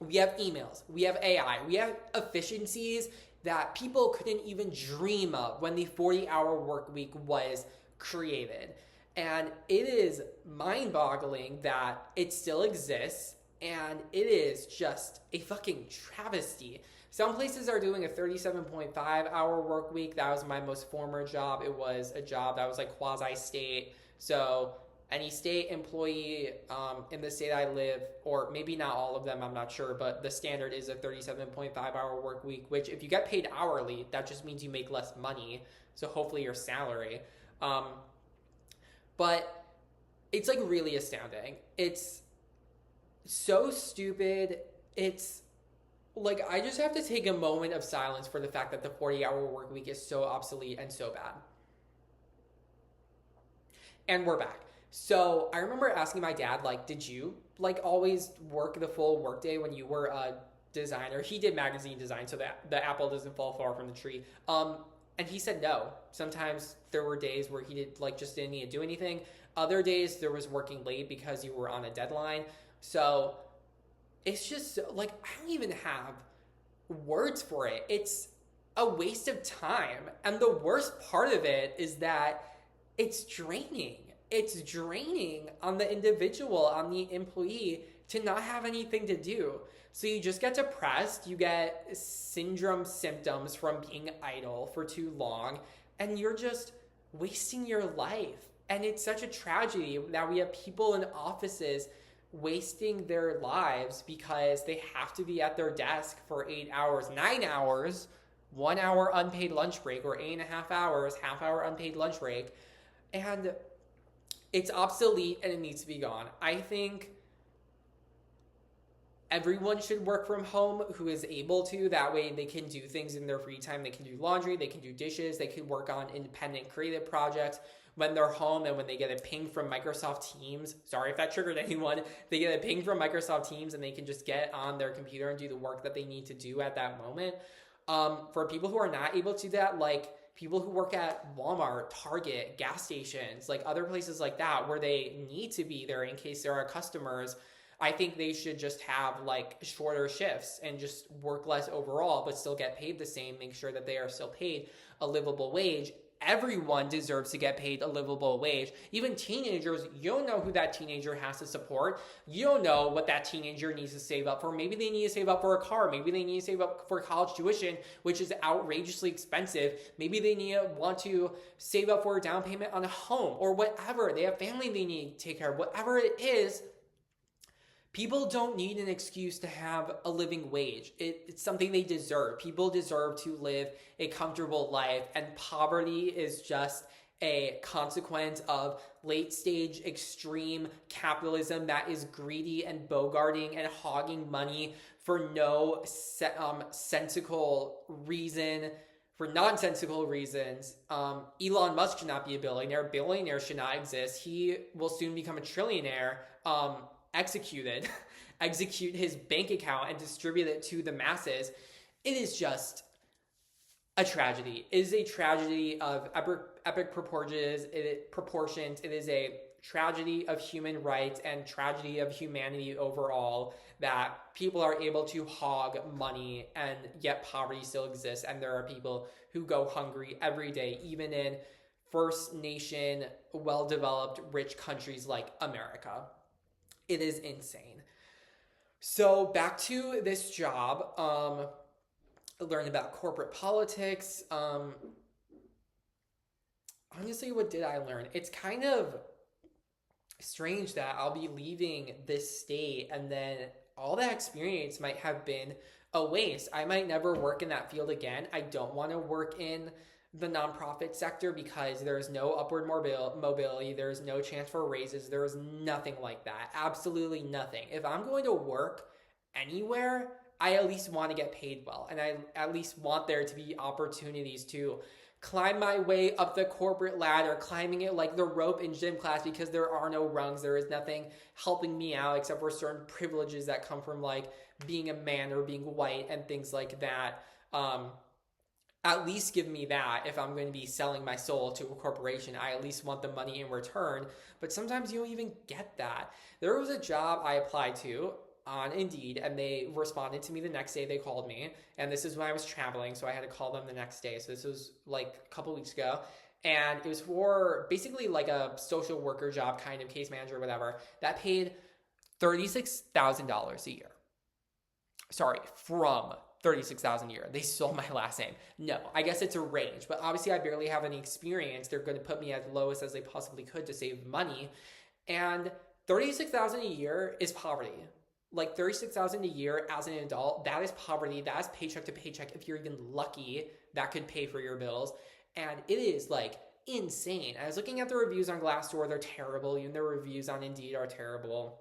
We have emails, we have AI, we have efficiencies that people couldn't even dream of when the 40-hour work week was created. And it is mind-boggling that it still exists, and it is just a fucking travesty. Some places are doing a 37.5-hour work week. That was my most former job. It was a job that was like quasi-state. So any state employee in the state I live, or maybe not all of them, I'm not sure, but the standard is a 37.5-hour work week, which if you get paid hourly, that just means you make less money. So hopefully your salary. But it's like really astounding. It's so stupid. It's like, I just have to take a moment of silence for the fact that the 40-hour work week is so obsolete and so bad. And we're back. So I remember asking my dad, like, did you like always work the full workday when you were a designer? He did magazine design, so that the apple doesn't fall far from the tree. And he said no. Sometimes there were days where he just didn't need to do anything. Other days there was working late because you were on a deadline. So it's just like, I don't even have words for it. It's a waste of time. And the worst part of it is that it's draining. It's draining on the individual, on the employee to not have anything to do. So you just get depressed, you get syndrome symptoms from being idle for too long, and you're just wasting your life. And it's such a tragedy that we have people in offices wasting their lives because they have to be at their desk for 8 hours, 9 hours, 1 hour unpaid lunch break, or 8.5 hours, half-hour unpaid lunch break. And it's obsolete and it needs to be gone. I think everyone should work from home who is able to. That way they can do things in their free time. They can do laundry, they can do dishes, they can work on independent creative projects when they're home, and when they get a ping from Microsoft Teams. Sorry if that triggered anyone. They get a ping from Microsoft Teams and they can just get on their computer and do the work that they need to do at that moment. For people who are not able to do that, like people who work at Walmart, Target, gas stations, like other places like that where they need to be there in case there are customers, I think they should just have like shorter shifts and just work less overall, but still get paid the same. Make sure that they are still paid a livable wage. Everyone deserves to get paid a livable wage. Even teenagers, you don't know who that teenager has to support. You don't know what that teenager needs to save up for. Maybe they need to save up for a car. Maybe they need to save up for college tuition, which is outrageously expensive. Maybe they want to save up for a down payment on a home or whatever. They have family they need to take care of. Whatever it is, people don't need an excuse to have a living wage. It's something they deserve. People deserve to live a comfortable life, and poverty is just a consequence of late stage extreme capitalism that is greedy and bogarting and hogging money for no sensical reason. For nonsensical reasons. Elon Musk should not be a billionaire. Billionaires should not exist. He will soon become a trillionaire. Execute his bank account and distribute it to the masses. It is just a tragedy. It is a tragedy of epic proportions. It is a tragedy of human rights and tragedy of humanity overall, that people are able to hog money and yet poverty still exists, and there are people who go hungry every day, even in First Nation, well-developed, rich countries like America. It is insane. So back to this job, I learned about corporate politics. Honestly, what did I learn? It's kind of strange that I'll be leaving this state and then all that experience might have been a waste. I might never work in that field again. I don't want to work in the nonprofit sector because there's no upward mobility, there's no chance for raises, there's nothing like that. Absolutely nothing. If I'm going to work anywhere, I at least want to get paid well, and I at least want there to be opportunities to climb my way up the corporate ladder, climbing it like the rope in gym class, because there are no rungs. There is nothing helping me out except for certain privileges that come from like being a man or being white and things like that. At least give me that. If I'm going to be selling my soul to a corporation, I at least want the money in return. But sometimes you don't even get that. There was a job I applied to on Indeed, and they responded to me the next day. They called me, and this is when I was traveling, so I had to call them the next day. So this was like a couple weeks ago, and it was for basically like a social worker job, kind of case manager or whatever, that paid $36,000 a year. Sorry, from $36,000 a year. They stole my last name. No, I guess it's a range, but obviously I barely have any experience. They're going to put me as lowest as they possibly could to save money, and $36,000 a year is poverty. Like $36,000 a year as an adult, that is poverty. That is paycheck to paycheck. If you're even lucky, that could pay for your bills. And it is like insane. I was looking at the reviews on Glassdoor. They're terrible. Even the reviews on Indeed are terrible.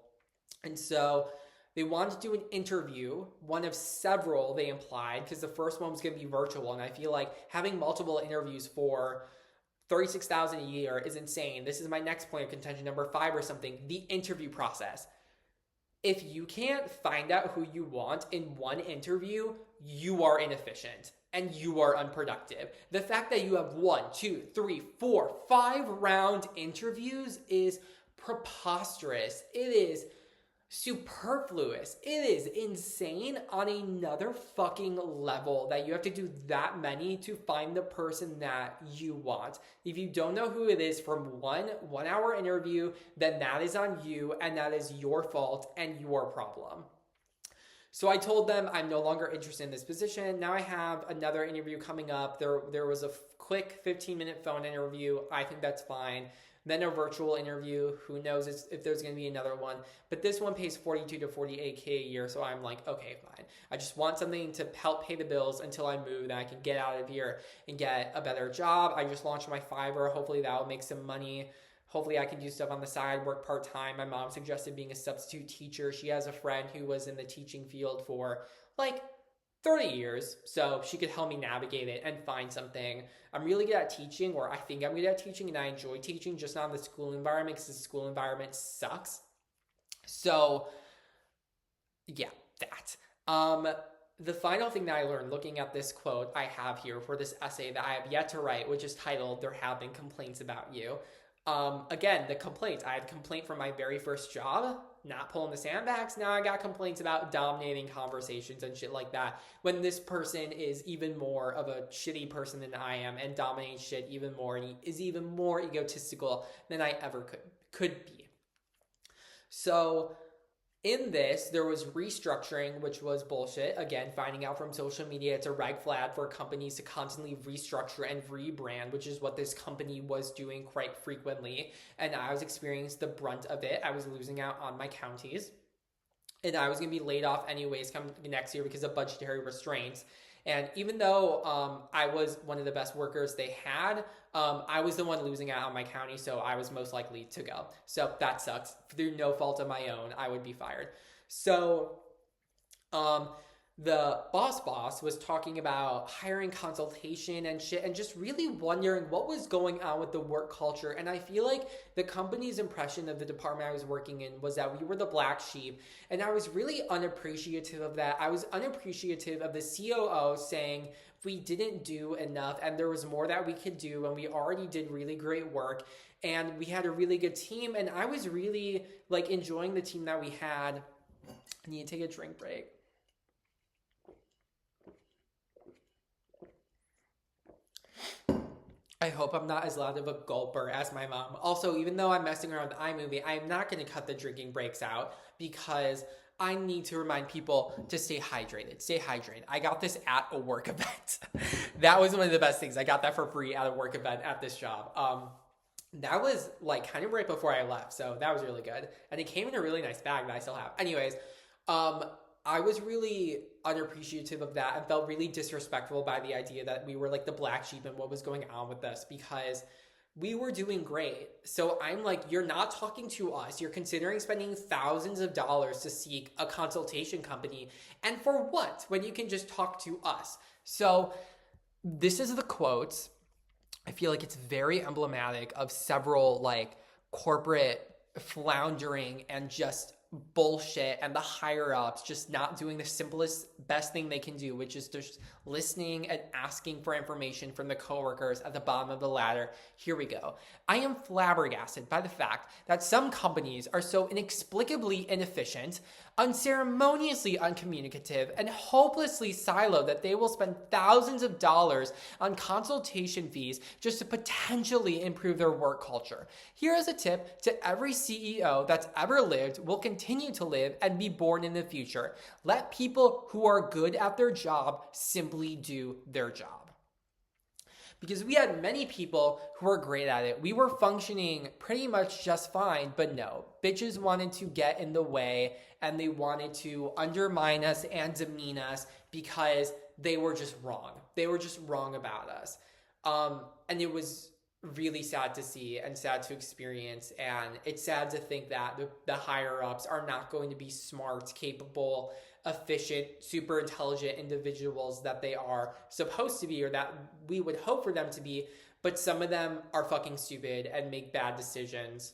And so they wanted to do an interview, one of several they implied, because the first one was going to be virtual. And I feel like having multiple interviews for $36,000 a year is insane. This is my next point of contention, number 5 or something, the interview process. If you can't find out who you want in one interview, you are inefficient and you are unproductive. The fact that you have 1, 2, 3, 4, 5 round interviews is preposterous. It is superfluous. It is insane on another fucking level that you have to do that many to find the person that you want. If you don't know who it is from one hour interview, then that is on you and that is your fault and your problem. So I told them I'm no longer interested in this position. Now I have another interview coming up. There was a quick 15-minute phone interview. I think that's fine. Then a virtual interview. Who knows if there's going to be another one. But this one pays $42 to $48K a year. So I'm like, okay, fine. I just want something to help pay the bills until I move. Then I can get out of here and get a better job. I just launched my Fiverr. Hopefully that will make some money. Hopefully I can do stuff on the side, work part-time. My mom suggested being a substitute teacher. She has a friend who was in the teaching field for like 30 years, so she could help me navigate it and find something. I'm really good at teaching, or I think I'm good at teaching, and I enjoy teaching, just not in the school environment because the school environment sucks. So, yeah, that. The final thing that I learned looking at this quote I have here for this essay that I have yet to write, which is titled, "There Have Been Complaints About You." Again, the complaints. I had complaint from my very first job, not pulling the sandbags. Now I got complaints about dominating conversations and shit like that, when this person is even more of a shitty person than I am and dominates shit even more, and he is even more egotistical than I ever could be. So in this, there was restructuring, which was bullshit. Again, finding out from social media, it's a red flag for companies to constantly restructure and rebrand, which is what this company was doing quite frequently. And I was experiencing the brunt of it. I was losing out on my counties. And I was going to be laid off anyways come next year because of budgetary restraints. And even though I was one of the best workers they had, I was the one losing out on my county, so I was most likely to go. So that sucks. Through no fault of my own, I would be fired. So the boss was talking about hiring consultation and shit, and just really wondering what was going on with the work culture. And I feel like the company's impression of the department I was working in was that we were the black sheep, and I was really unappreciative of that. I was unappreciative of the COO saying we didn't do enough and there was more that we could do, and we already did really great work and we had a really good team, and I was really like enjoying the team that we had. I need to take a drink break. I hope I'm not as loud of a gulper as my mom. Also, even though I'm messing around with iMovie, I'm not going to cut the drinking breaks out because I need to remind people to stay hydrated. Stay hydrated. I got this at a work event. That was one of the best things. I got that for free at a work event at this job. That was like kind of right before I left, so that was really good. And it came in a really nice bag that I still have. Anyways, I was really unappreciative of that and felt really disrespectful by the idea that we were like the black sheep and what was going on with us, because we were doing great. So I'm like, you're not talking to us. You're considering spending thousands of dollars to seek a consultation company. And for what? When you can just talk to us. So this is the quote. I feel like it's very emblematic of several like corporate floundering and just bullshit, and the higher ups just not doing the simplest, best thing they can do, which is just listening and asking for information from the coworkers at the bottom of the ladder. Here we go. I am flabbergasted by the fact that some companies are so inexplicably inefficient, unceremoniously uncommunicative, and hopelessly siloed that they will spend thousands of dollars on consultation fees just to potentially improve their work culture. Here is a tip to every CEO that's ever lived, will continue to live, and be born in the future. Let people who are good at their job simply do their job. Because we had many people who were great at it. We were functioning pretty much just fine, but no. Bitches wanted to get in the way, and they wanted to undermine us and demean us because they were just wrong. They were just wrong about us. And it was really sad to see and sad to experience. And it's sad to think that the higher ups are not going to be smart, capable, efficient, super intelligent individuals that they are supposed to be, or that we would hope for them to be, but some of them are fucking stupid and make bad decisions.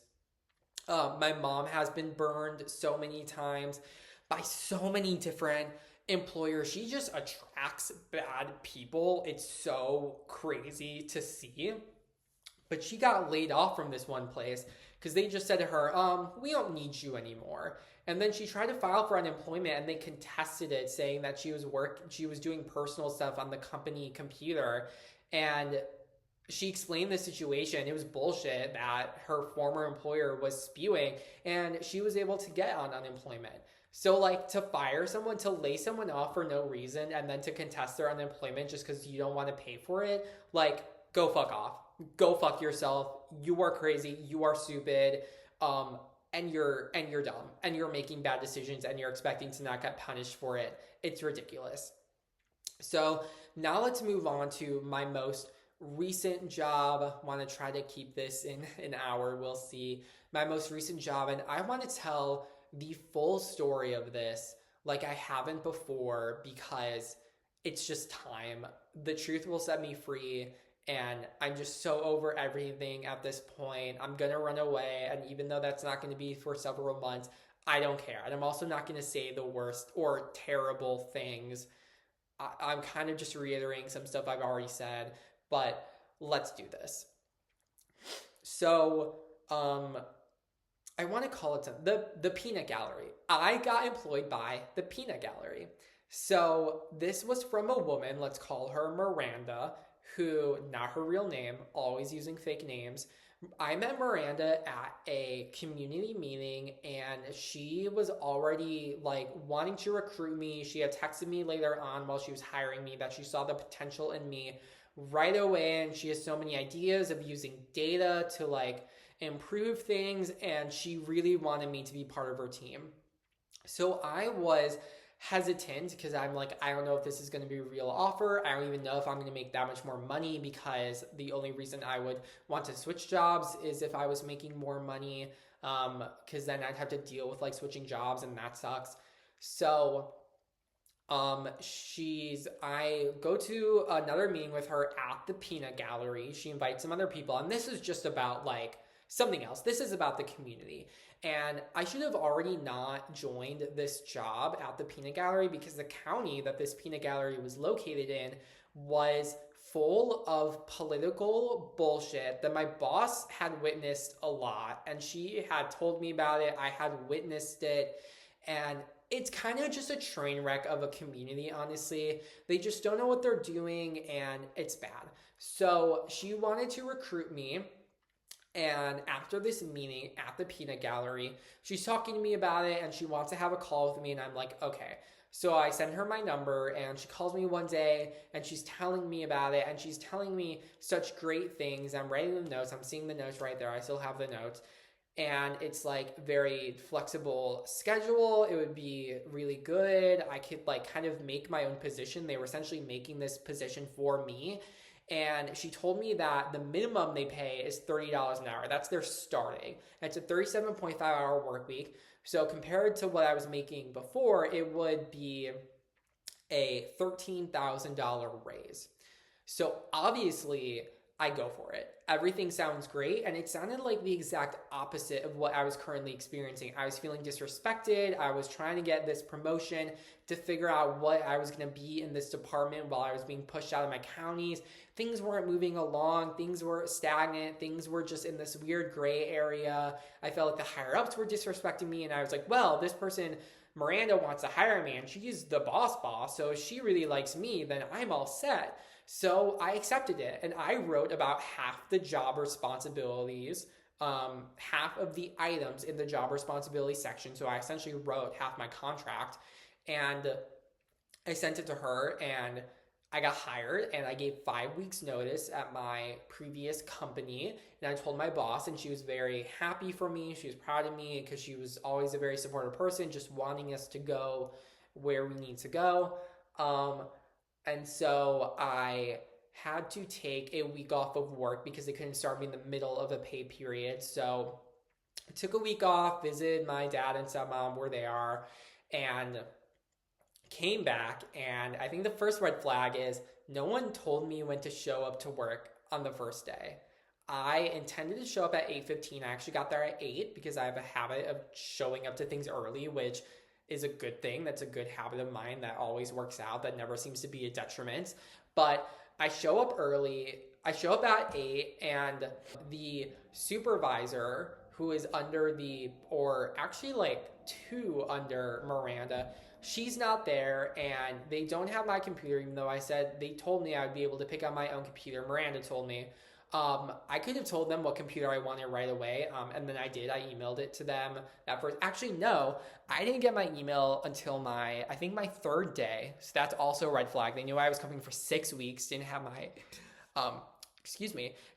My mom has been burned so many times by so many different employers. She just attracts bad people. It's so crazy to see. But she got laid off from this one place because they just said to her, we don't need you anymore. And then she tried to file for unemployment and they contested it, saying that she was doing personal stuff on the company computer. And she explained the situation. It was bullshit that her former employer was spewing, and she was able to get on unemployment. So, like, to fire someone, to lay someone off for no reason, and then to contest their unemployment just because you don't want to pay for it, like, go fuck off. Go fuck yourself. You are crazy. You are stupid. And you're dumb. And you're making bad decisions, and you're expecting to not get punished for it. It's ridiculous. So now let's move on to my most recent job. Want to try to keep this in an hour. We'll see. My most recent job, and I want to tell the full story of this like I haven't before because it's just time. The truth will set me free, and I'm just so over everything at this point. I'm gonna run away, and even though that's not going to be for several months, I don't care. And I'm also not going to say the worst or terrible things. I'm kind of just reiterating some stuff I've already said, but let's do this. So, I want to call it the Peanut Gallery. I got employed by the Peanut Gallery. So this was from a woman, let's call her Miranda, who, not her real name, always using fake names. I met Miranda at a community meeting, and she was already like wanting to recruit me. She had texted me later on while she was hiring me that she saw the potential in me right away, and she has so many ideas of using data to like improve things, and she really wanted me to be part of her team. So I was hesitant because I'm like, I don't know if this is going to be a real offer. I don't even know if I'm going to make that much more money, because the only reason I would want to switch jobs is if I was making more money, because then I'd have to deal with like switching jobs, and that sucks. So I go to another meeting with her at the Peanut Gallery. She invites some other people, and this is just about like something else. This is about the community. And I should have already not joined this job at the Peanut Gallery because the county that this Peanut Gallery was located in was full of political bullshit that my boss had witnessed a lot. And she had told me about it. I had witnessed it. And it's kind of just a train wreck of a community, honestly. They just don't know what they're doing, and it's bad. So she wanted to recruit me. And after this meeting at the Peanut Gallery, she's talking to me about it, and she wants to have a call with me, and I'm like, okay. So I send her my number, and she calls me one day, and she's telling me about it, and she's telling me such great things. I'm writing the notes. I'm seeing the notes right there. I still have the notes. And it's like very flexible schedule. It would be really good. I could like kind of make my own position. They were essentially making this position for me. And she told me that the minimum they pay is $30 an hour. That's their starting. It's a 37.5-hour work week. So compared to what I was making before, it would be a $13,000 raise. So obviously, I go for it. Everything sounds great, and it sounded like the exact opposite of what I was currently experiencing. I was feeling disrespected. I was trying to get this promotion to figure out what I was going to be in this department while I was being pushed out of my counties. Things weren't moving along. Things were stagnant. Things were just in this weird gray area. I felt like the higher-ups were disrespecting me, and I was like, well, this person, Miranda, wants to hire me, and she's the boss, so if she really likes me, then I'm all set. So I accepted it, and I wrote about half the job responsibilities, half of the items in the job responsibility section. So I essentially wrote half my contract, and I sent it to her, and I got hired, and I gave 5 weeks notice at my previous company, and I told my boss, and she was very happy for me. She was proud of me because she was always a very supportive person, just wanting us to go where we need to go. And so I had to take a week off of work because they couldn't start me in the middle of a pay period. So I took a week off, visited my dad and stepmom where they are, and came back. And I think the first red flag is no one told me when to show up to work on the first day. I intended to show up at 8:15. I actually got there at 8 because I have a habit of showing up to things early, which is a good thing. That's a good habit of mine that always works out. That never seems to be a detriment. But I show up early. I show up at 8, and the supervisor who is under or actually like two under Miranda. She's not there, and they don't have my computer, even though they told me I'd be able to pick up my own computer. Miranda told me. I could have told them what computer I wanted right away, and then I did. I emailed it to them that first. Actually, no, I didn't get my email until I think my third day. So that's also a red flag. They knew I was coming for 6 weeks, didn't have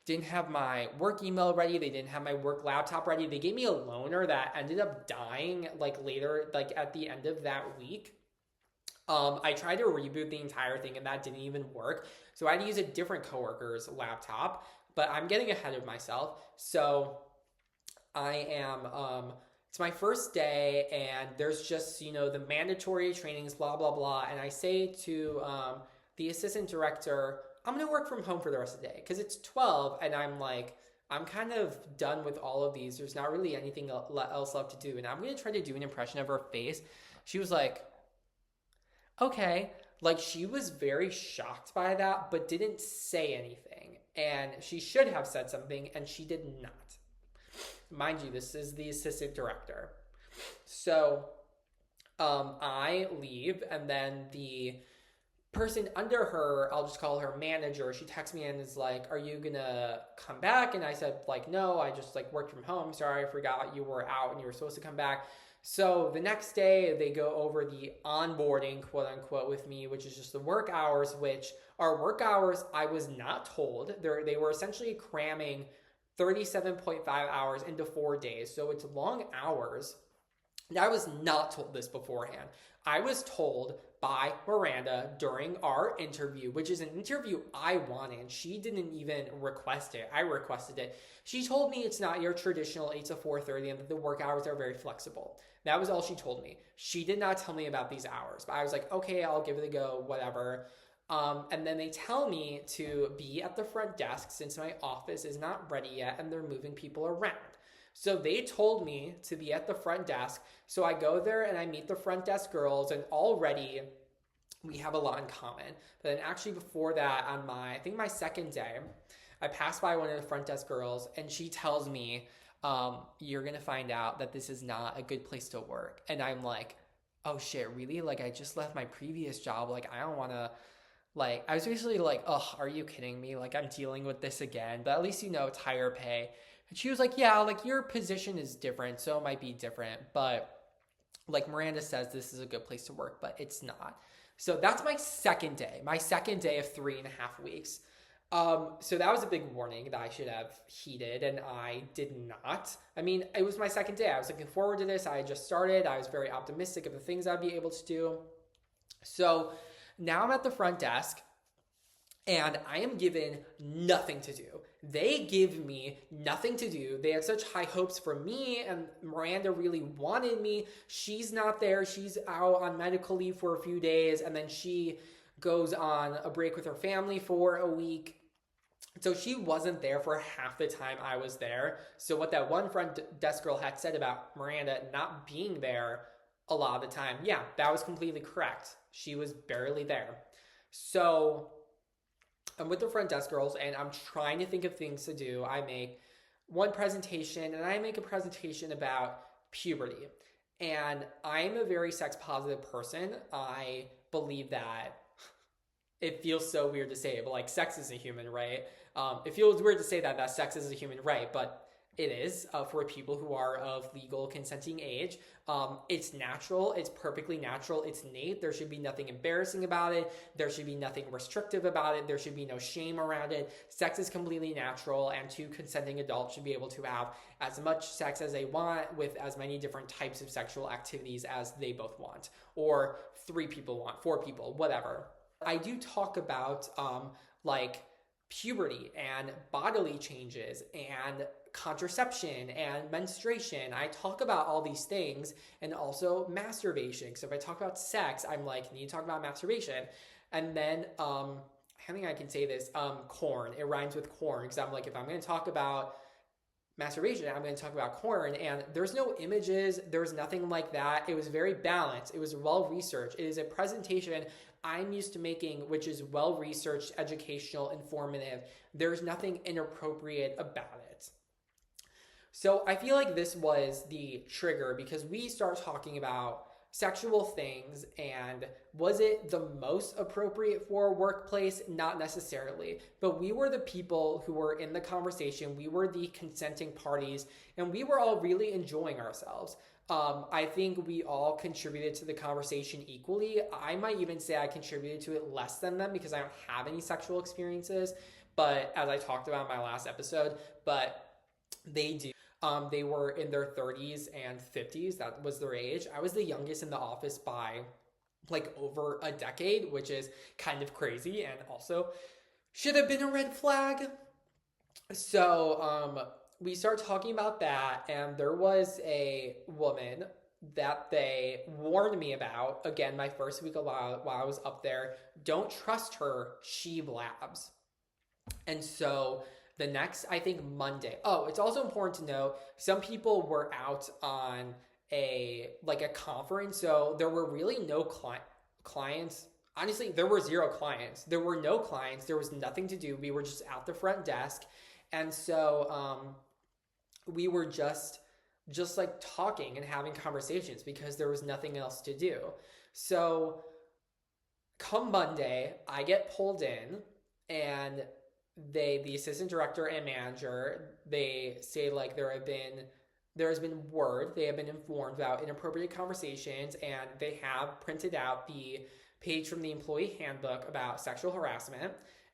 didn't have my work email ready. They didn't have my work laptop ready. They gave me a loaner that ended up dying like later, like at the end of that week. I tried to reboot the entire thing and that didn't even work. So I had to use a different coworker's laptop, but I'm getting ahead of myself. So I am, it's my first day and there's just, the mandatory trainings, blah, blah, blah. And I say to the assistant director, I'm going to work from home for the rest of the day because it's 12 and I'm like, I'm kind of done with all of these. There's not really anything else left to do. And I'm going to try to do an impression of her face. She was like, okay. Like she was very shocked by that, but didn't say anything. And she should have said something and she did not. Mind you, this is the assistant director. So I leave and then the person under her, I'll just call her manager, she texts me and is like, are you gonna come back? And I said like, no, I just like worked from home. Sorry, I forgot you were out and you were supposed to come back. So the next day they go over the onboarding, quote unquote, with me, which is just the work hours, which are work hours I was not told. They were essentially cramming 37.5 hours into 4 days. So it's long hours. And I was not told this beforehand. I was told by Miranda during our interview, which is an interview I wanted. She didn't even request it. I requested it. She told me it's not your traditional 8 to 4:30 and that the work hours are very flexible. That was all she told me. She did not tell me about these hours, but I was like, okay, I'll give it a go, whatever. And then they tell me to be at the front desk since my office is not ready yet and they're moving people around. So they told me to be at the front desk. So I go there and I meet the front desk girls and already we have a lot in common. But then actually before that on I think my second day, I passed by one of the front desk girls and she tells me, you're going to find out that this is not a good place to work. And I'm like, oh shit, really? Like I just left my previous job. Like I don't want to, like, I was basically like, oh, are you kidding me? Like I'm dealing with this again, but at least it's higher pay. And she was like, yeah, like your position is different, so it might be different. But like Miranda says, this is a good place to work, but it's not. So that's my second day of 3.5 weeks. So that was a big warning that I should have heeded, and I did not. I mean, it was my second day. I was looking forward to this. I had just started. I was very optimistic of the things I'd be able to do. So now I'm at the front desk, and I am given nothing to do. They give me nothing to do. They had such high hopes for me, and Miranda really wanted me. She's not there. She's out on medical leave for a few days, and then she goes on a break with her family for a week. So she wasn't there for half the time I was there. So what that one front desk girl had said about Miranda not being there a lot of the time, yeah, that was completely correct. She was barely there. So I'm with the front desk girls and I'm trying to think of things to do. I make one presentation and I make a presentation about puberty. And I'm a very sex positive person. I believe that it feels so weird to say it, but like sex is a human right. It feels weird to say that sex is a human right, but it is for people who are of legal consenting age. It's natural. It's perfectly natural. It's innate. There should be nothing embarrassing about it. There should be nothing restrictive about it. There should be no shame around it. Sex is completely natural, and two consenting adults should be able to have as much sex as they want with as many different types of sexual activities as they both want, or 3 people want, 4 people, whatever. I do talk about like puberty and bodily changes and contraception and menstruation. I talk about all these things, and also masturbation. So if I talk about sex, I'm like, you need to talk about masturbation. And then I think I can say this, corn. It rhymes with corn, because I'm like, if I'm going to talk about masturbation, I'm going to talk about corn. And there's no images, there's nothing like that. It was very balanced. It was well researched. It is a presentation I'm used to making, which is well researched, educational, informative. There's nothing inappropriate about it. So I feel like this was the trigger because we start talking about sexual things, and was it the most appropriate for a workplace? Not necessarily, but we were the people who were in the conversation. We were the consenting parties, and we were all really enjoying ourselves. I think we all contributed to the conversation equally. I might even say I contributed to it less than them because I don't have any sexual experiences, but as I talked about in my last episode, but they do. They were in their 30s and 50s. That was their age. I was the youngest in the office by like over a decade, which is kind of crazy and also should have been a red flag. So we start talking about that, and there was a woman that they warned me about. Again, my first week while I was up there. Don't trust her. She blabs. And so the next, I think, Monday. Oh, it's also important to note some people were out on a conference, so there were really no clients. Honestly, there were zero clients. There were no clients. There was nothing to do. We were just at the front desk, and so we were just like talking and having conversations because there was nothing else to do. So come Monday, I get pulled in, and the assistant director and manager, they say like there has been word, they have been informed about inappropriate conversations, and they have printed out the page from the employee handbook about sexual harassment.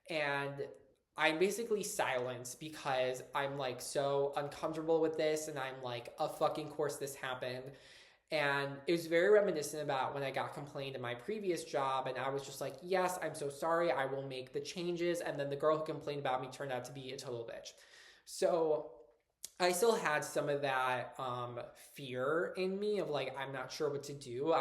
And I'm basically silenced because I'm like so uncomfortable with this, and I'm like, of fucking course this happened. And it was very reminiscent about when I got complained in my previous job, and I was just like, yes, I'm so sorry, I will make the changes. And then the girl who complained about me turned out to be a total bitch. So I still had some of that fear in me of like, I'm not sure what to do.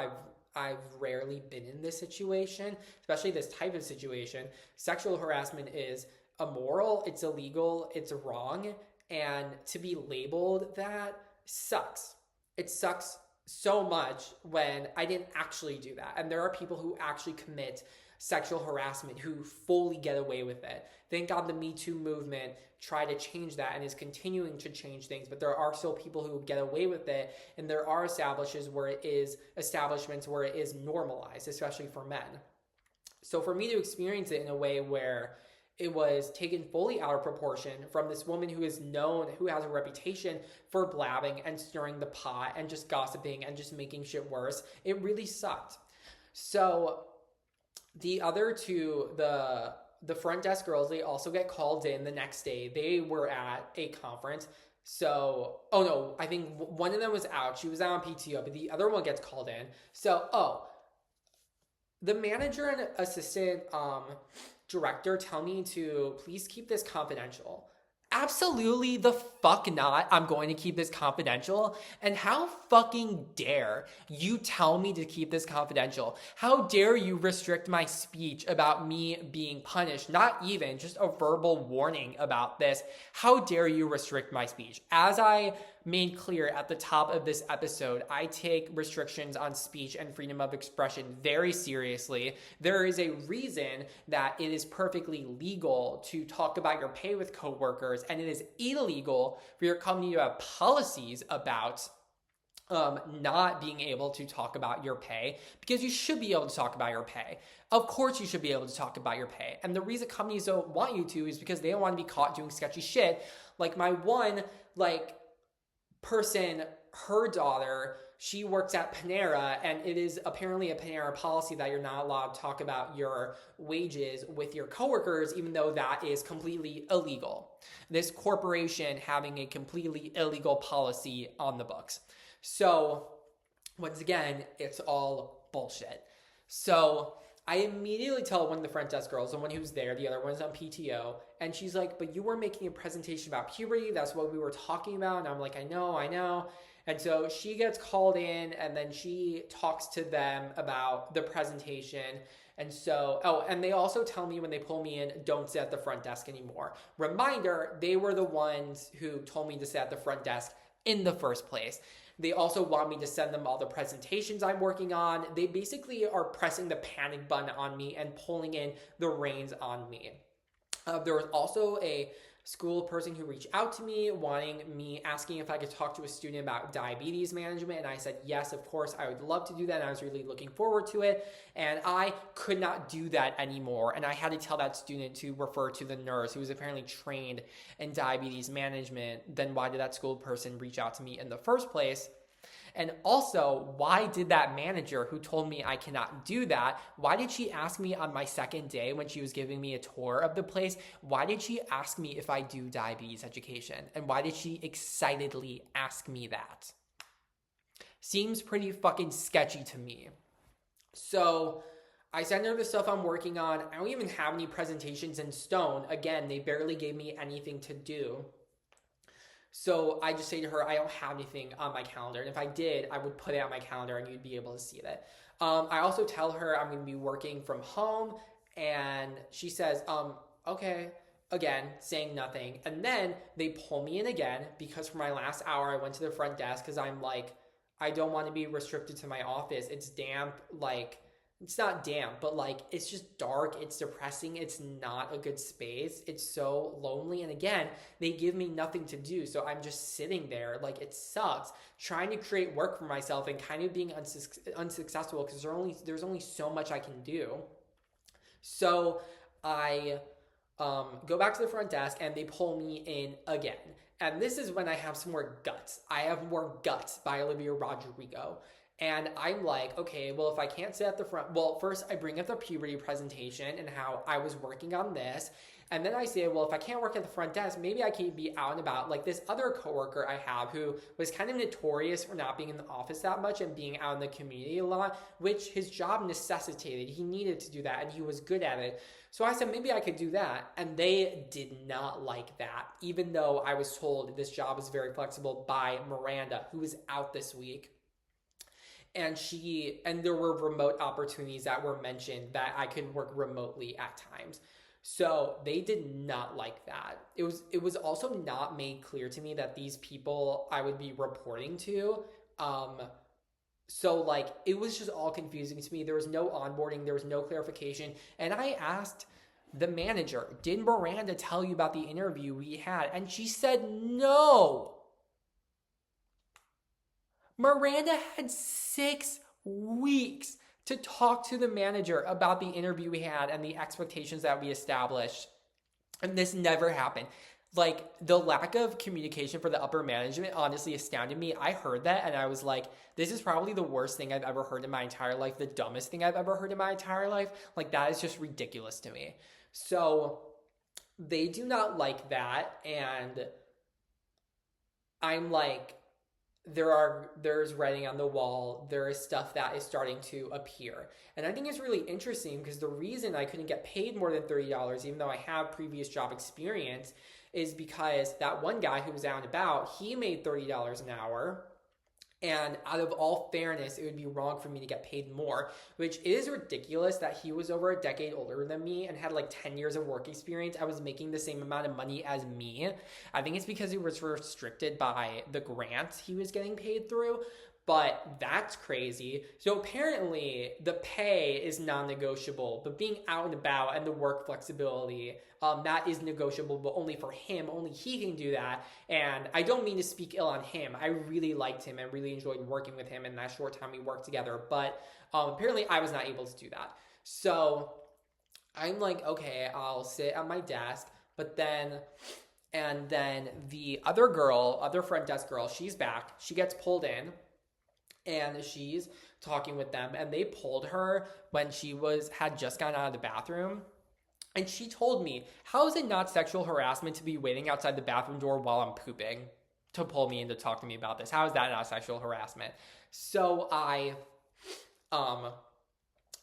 I've rarely been in this situation, especially this type of situation. Sexual harassment is immoral, it's illegal, it's wrong, and to be labeled that sucks. It sucks so much when I didn't actually do that. And there are people who actually commit sexual harassment who fully get away with it. Thank God the Me Too movement tried to change that and is continuing to change things, but there are still people who get away with it, and there are establishments where it is normalized, especially for men. So for me to experience it in a way where it was taken fully out of proportion from this woman who is known, who has a reputation for blabbing and stirring the pot and just gossiping and just making shit worse, it really sucked. So the other two, the front desk girls, they also get called in the next day. They were at a conference. So, oh no, I think one of them was out. She was out on PTO, but the other one gets called in. So, the manager and assistant director tell me to please keep this confidential. Absolutely the fuck not. I'm going to keep this confidential. And how fucking dare you tell me to keep this confidential? How dare you restrict my speech about me being punished? Not even just a verbal warning about this. How dare you restrict my speech? As I made clear at the top of this episode, I take restrictions on speech and freedom of expression very seriously. There is a reason that it is perfectly legal to talk about your pay with coworkers, and it is illegal for your company to have policies about not being able to talk about your pay, because you should be able to talk about your pay. Of course you should be able to talk about your pay. And the reason companies don't want you to is because they don't want to be caught doing sketchy shit. Like my one, person, her daughter, she works at Panera, and it is apparently a Panera policy that you're not allowed to talk about your wages with your coworkers, even though that is completely illegal. This corporation having a completely illegal policy on the books. So once again, it's all bullshit. So I immediately tell one of the front desk girls, the one who's there, the other one's on PTO, and she's like, but you were making a presentation about puberty, that's what we were talking about. And I'm like, I know. And so she gets called in, and then she talks to them about the presentation. And so, and they also tell me when they pull me in, don't sit at the front desk anymore. Reminder, they were the ones who told me to sit at the front desk in the first place. They also want me to send them all the presentations I'm working on. They basically are pressing the panic button on me and pulling in the reins on me. There was also a school person who reached out to me, asking if I could talk to a student about diabetes management. And I said, yes, of course, I would love to do that. And I was really looking forward to it. And I could not do that anymore. And I had to tell that student to refer to the nurse who was apparently trained in diabetes management. Then why did that school person reach out to me in the first place? And also, why did that manager who told me I cannot do that, why did she ask me on my second day when she was giving me a tour of the place, why did she ask me if I do diabetes education? And why did she excitedly ask me that? Seems pretty fucking sketchy to me. So I sent her the stuff I'm working on. I don't even have any presentations in stone. Again, they barely gave me anything to do. So I just say to her, I don't have anything on my calendar. And if I did, I would put it on my calendar and you'd be able to see that. I also tell her I'm going to be working from home. And she says, okay, again, saying nothing. And then they pull me in again because for my last hour, I went to the front desk because I'm like, I don't want to be restricted to my office. It's damp, like, it's not damp, but like, it's just dark. It's depressing. It's not a good space. It's so lonely. And again, they give me nothing to do. So I'm just sitting there. Like, it sucks trying to create work for myself and kind of being unsuccessful because there's only so much I can do. So I go back to the front desk and they pull me in again. And this is when I have some more guts. I have More Guts by Olivia Rodrigo. And I'm like, okay, well, if I can't sit at the front, well, first I bring up the puberty presentation and how I was working on this. And then I say, well, if I can't work at the front desk, maybe I can be out and about. Like this other coworker I have who was kind of notorious for not being in the office that much and being out in the community a lot, which his job necessitated. He needed to do that and he was good at it. So I said, maybe I could do that. And they did not like that, even though I was told this job is very flexible by Miranda, who is out this week. And there were remote opportunities that were mentioned that I could work remotely at times. So they did not like that. It was also not made clear to me that these people I would be reporting to, so like it was just all confusing to me. There was no onboarding, there was no clarification. And I asked the manager, did Miranda tell you about the interview we had? And she said no. Miranda had 6 weeks to talk to the manager about the interview we had and the expectations that we established. And this never happened. Like, the lack of communication for the upper management honestly astounded me. I heard that and I was like, this is probably the worst thing I've ever heard in my entire life, the dumbest thing I've ever heard in my entire life. Like, that is just ridiculous to me. So they do not that. And I'm like, there's writing on the wall. There is stuff that is starting to appear. And I think it's really interesting because the reason I couldn't get paid more than $30, even though I have previous job experience, is because that one guy who was out and about, he made $30 an hour. And out of all fairness, it would be wrong for me to get paid more, which is ridiculous that he was over a decade older than me and had like 10 years of work experience. I was making the same amount of money as me. I think it's because he was restricted by the grants he was getting paid through, but that's crazy. So apparently the pay is non-negotiable, but being out and about and the work flexibility, that is negotiable, but only for him. Only he can do that. And I don't mean to speak ill on him. I really liked him and really enjoyed working with him in that short time we worked together. But apparently I was not able to do that. So I'm like, okay, I'll sit at my desk. But then the other front desk girl, she's back. She gets pulled in. And she's talking with them, and they pulled her when she had just gotten out of the bathroom. And she told me, how is it not sexual harassment to be waiting outside the bathroom door while I'm pooping to pull me in to talk to me about this? How is that not sexual harassment? So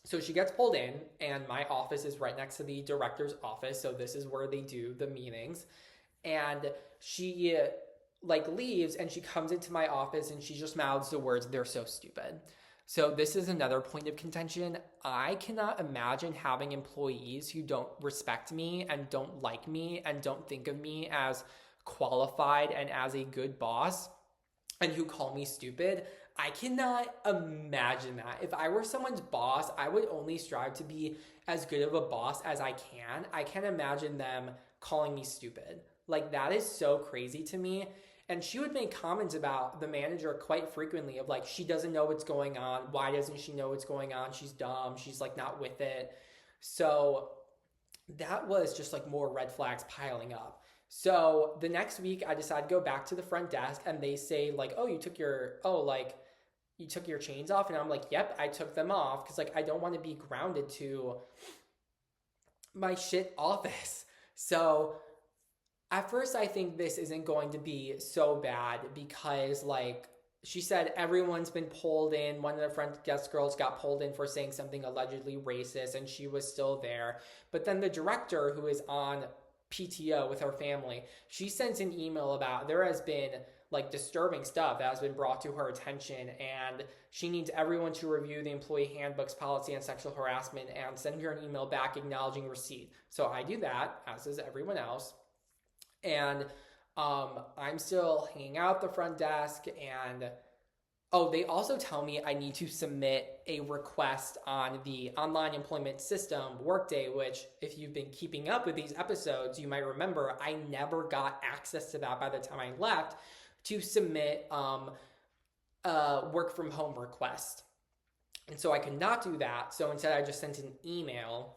so she gets pulled in, and my office is right next to the director's office. So this is where they do the meetings. And she leaves and she comes into my office and she just mouths the words, "They're so stupid." So this is another point of contention. I cannot imagine having employees who don't respect me and don't like me and don't think of me as qualified and as a good boss and who call me stupid. I cannot imagine that. If I were someone's boss, I would only strive to be as good of a boss as I can. I can't imagine them calling me stupid. Like, that is so crazy to me. And she would make comments about the manager quite frequently of like, she doesn't know what's going on. Why doesn't she know what's going on? She's dumb. She's like not with it. So that was just like more red flags piling up. So the next week I decided to go back to the front desk and they say like, oh, you took your chains off. And I'm like, yep, I took them off. Cause like, I don't want to be grounded to my shit office. So at first I think this isn't going to be so bad because like she said everyone's been pulled in. One of the front desk girls got pulled in for saying something allegedly racist and she was still there. But then the director, who is on PTO with her family, she sends an email about there has been like disturbing stuff that has been brought to her attention and she needs everyone to review the employee handbook's policy on sexual harassment and send her an email back acknowledging receipt. So I do that, as does everyone else. And I'm still hanging out at the front desk and oh, they also tell me I need to submit a request on the online employment system, Workday, which if you've been keeping up with these episodes, you might remember I never got access to that by the time I left to submit a work from home request. And so I could not do that. So instead I just sent an email,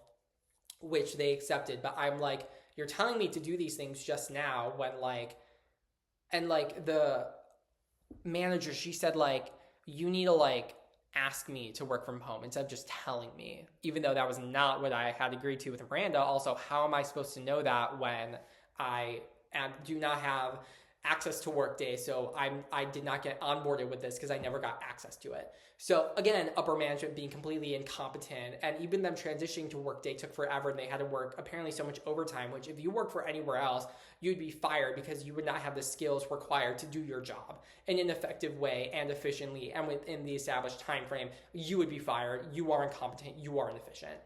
which they accepted. But I'm like, you're telling me to do these things just now when like, and like the manager, she said like, you need to like ask me to work from home instead of just telling me, even though that was not what I had agreed to with Miranda. Also, how am I supposed to know that when I do not have access to Workday? So I did not get onboarded with this because I never got access to it. So again, upper management being completely incompetent, and even them transitioning to Workday took forever and they had to work apparently so much overtime, which if you work for anywhere else, you'd be fired because you would not have the skills required to do your job in an effective way and efficiently and within the established time frame. You would be fired. You are incompetent. You are inefficient.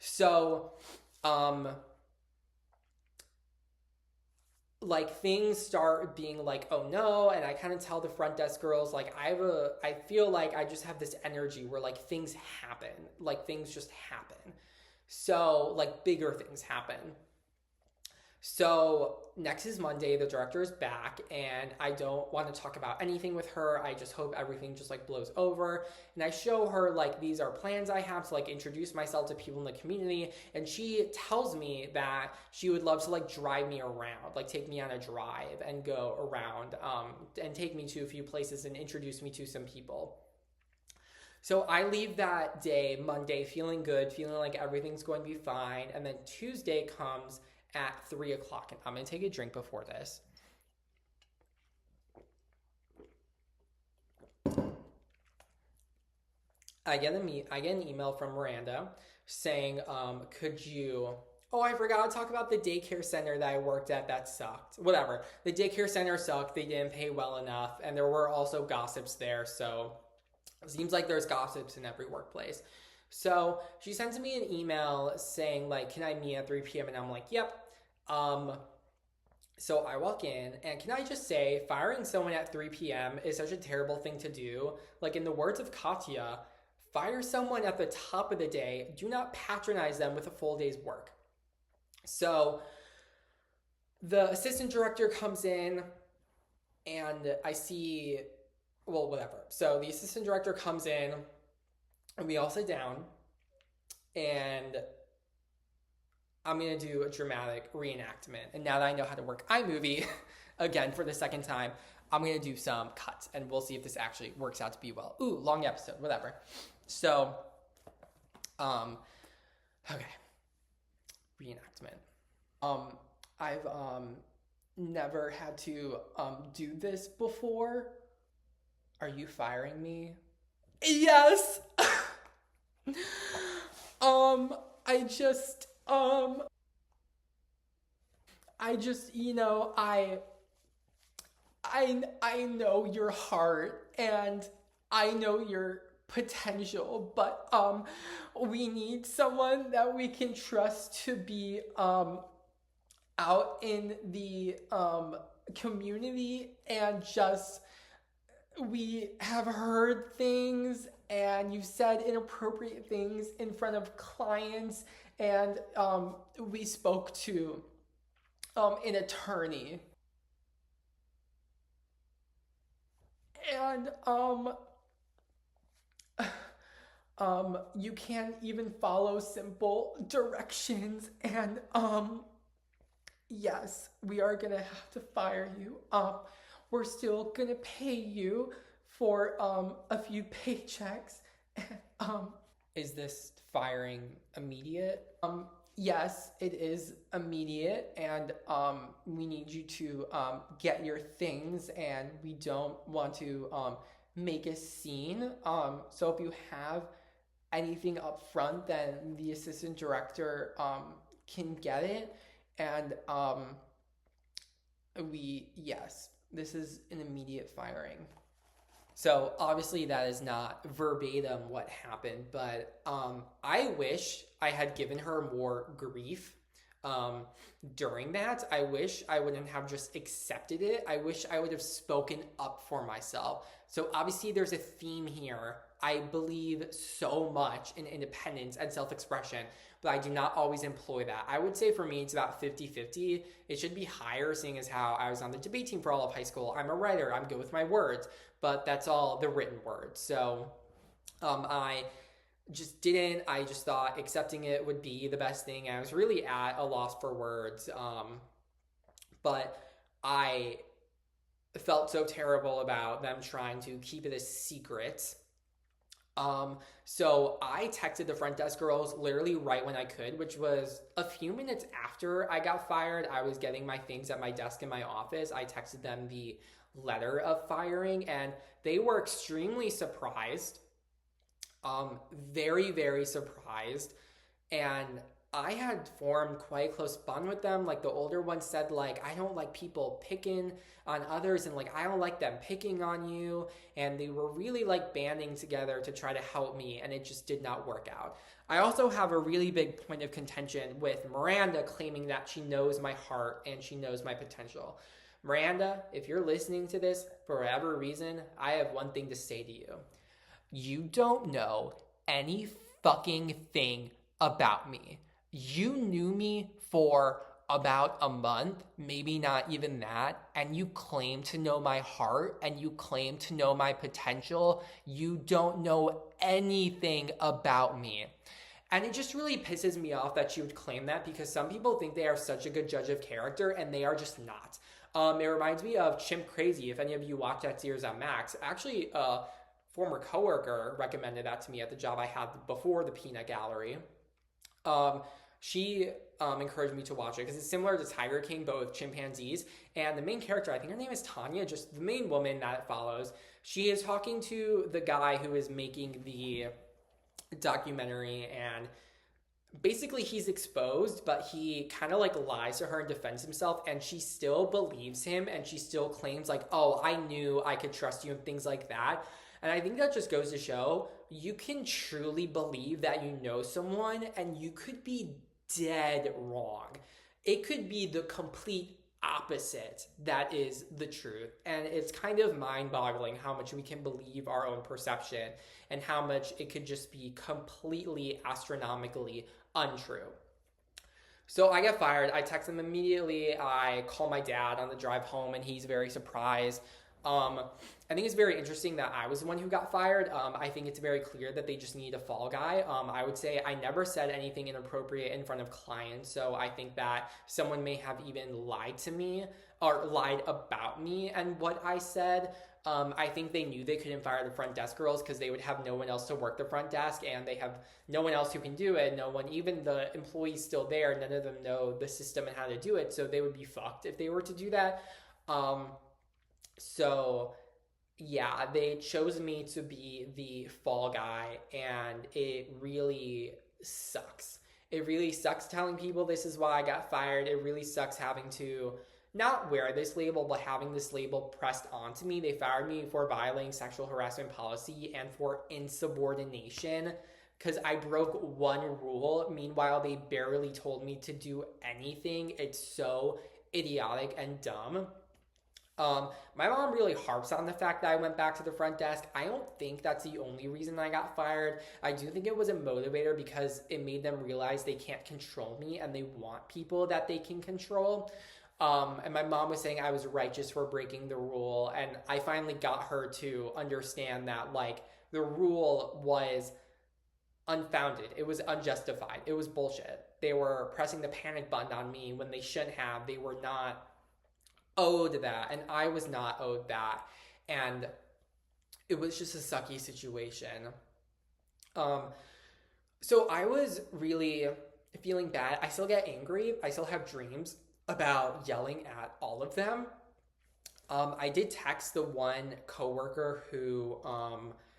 So, like things start being like, oh no, and I kind of tell the front desk girls like I feel like I just have this energy where like things happen, like things just happen. So like bigger things happen. So next is Monday, the director is back and I don't want to talk about anything with her. I just hope everything just like blows over. And I show her like these are plans I have to like introduce myself to people in the community. And she tells me that she would love to like drive me around, like take me on a drive and go around and take me to a few places and introduce me to some people. So I leave that day, Monday, feeling good, feeling like everything's going to be fine. And then Tuesday comes at 3 o'clock, and I'm going to take a drink before this. I get an email from Miranda saying, could you, oh, I forgot to talk about the daycare center that I worked at that sucked. Whatever. The daycare center sucked. They didn't pay well enough, and there were also gossips there, so it seems like there's gossips in every workplace. So she sends me an email saying like, can I meet at 3 p.m.? And I'm like, yep. So I walk in and can I just say firing someone at 3 p.m. is such a terrible thing to do. Like in the words of Katya, fire someone at the top of the day. Do not patronize them with a full day's work. So the assistant director comes in and I see, well, whatever. So the assistant director comes in and we all sit down and I'm going to do a dramatic reenactment. And now that I know how to work iMovie, again, for the second time, I'm going to do some cuts and we'll see if this actually works out to be well. Ooh, long episode, whatever. So, okay. Reenactment. I've never had to do this before. Are you firing me? Yes. I know your heart and I know your potential, but we need someone that we can trust to be out in the community, and just we have heard things and you said inappropriate things in front of clients, and we spoke to an attorney. And you can't even follow simple directions. And yes, we are gonna have to fire you. We're still gonna pay you for a few paychecks. um is this firing immediate? Yes, it is immediate, and we need you to get your things, and we don't want to make a scene. So if you have anything up front, then the assistant director can get it. And yes, this is an immediate firing. So obviously that is not verbatim what happened, but I wish I had given her more grief um, during that. I wish I wouldn't have just accepted it. I wish I would have spoken up for myself. So obviously there's a theme here. I believe so much in independence and self-expression, but I do not always employ that. I would say for me, it's about 50-50. It should be higher, seeing as how I was on the debate team for all of high school. I'm a writer. I'm good with my words, but that's all the written word. So I just didn't. I just thought accepting it would be the best thing. I was really at a loss for words. But I felt so terrible about them trying to keep it a secret. So I texted the front desk girls literally right when I could, which was a few minutes after I got fired. I was getting my things at my desk in my office. I texted them the letter of firing, and they were extremely surprised. Very, very surprised. And I had formed quite a close bond with them. Like, the older one said, like, I don't like people picking on others, and like, I don't like them picking on you. And they were really like banding together to try to help me, and it just did not work out. I also have a really big point of contention with Miranda claiming that she knows my heart and she knows my potential. Miranda, if you're listening to this for whatever reason, I have one thing to say to you. You don't know any fucking thing about me. You knew me for about a month, maybe not even that, and you claim to know my heart and you claim to know my potential. You don't know anything about me. And it just really pisses me off that she would claim that, because some people think they are such a good judge of character and they are just not. It reminds me of Chimp Crazy. If any of you watched that series on Max, actually, former coworker recommended that to me at the job I had before the Peanut Gallery. She encouraged me to watch it because it's similar to Tiger King, but with chimpanzees. And the main character, I think her name is Tanya, just the main woman that it follows. She is talking to the guy who is making the documentary, and basically he's exposed, but he kind of like lies to her and defends himself, and she still believes him, and she still claims like, oh, I knew I could trust you and things like that. And I think that just goes to show you can truly believe that you know someone, and you could be dead wrong. It could be the complete opposite that is the truth. And it's kind of mind-boggling how much we can believe our own perception and how much it could just be completely astronomically untrue. So I get fired. I text him immediately. I call my dad on the drive home, and he's very surprised. I think it's very interesting that I was the one who got fired. I think it's very clear that they just need a fall guy. I would say I never said anything inappropriate in front of clients, so I think that someone may have even lied to me or lied about me and what I said. I think they knew they couldn't fire the front desk girls because they would have no one else to work the front desk, and they have no one else who can do it. No one, even the employees still there, none of them know the system and how to do it, so they would be fucked if they were to do that. So yeah, they chose me to be the fall guy, and it really sucks. It really sucks telling people this is why I got fired. It really sucks having to not wear this label, but having this label pressed onto me. They fired me for violating sexual harassment policy and for insubordination because I broke one rule. Meanwhile, they barely told me to do anything. It's so idiotic and dumb. My mom really harps on the fact that I went back to the front desk. I don't think that's the only reason I got fired. I do think it was a motivator because it made them realize they can't control me and they want people that they can control. And my mom was saying I was righteous for breaking the rule. And I finally got her to understand that, like, the rule was unfounded. It was unjustified. It was bullshit. They were pressing the panic button on me when they shouldn't have. They were not owed that. And I was not owed that. And it was just a sucky situation. Um, so I was really feeling bad. I still get angry. I still have dreams about yelling at all of them. I did text the one coworker who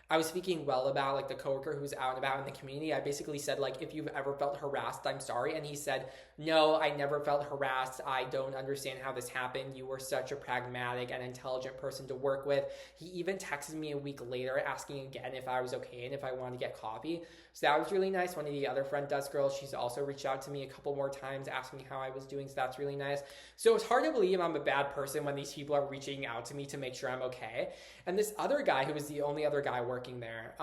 I was speaking well about, like the coworker who's out and about in the community. I basically said, like, if you've ever felt harassed, I'm sorry. And he said, no, I never felt harassed. I don't understand how this happened. You were such a pragmatic and intelligent person to work with. He even texted me a week later asking again if I was okay and if I wanted to get coffee. So that was really nice. One of the other front desk girls, she's also reached out to me a couple more times asking me how I was doing. So that's really nice. So it's hard to believe I'm a bad person when these people are reaching out to me to make sure I'm okay. And this other guy, who was the only other guy working there,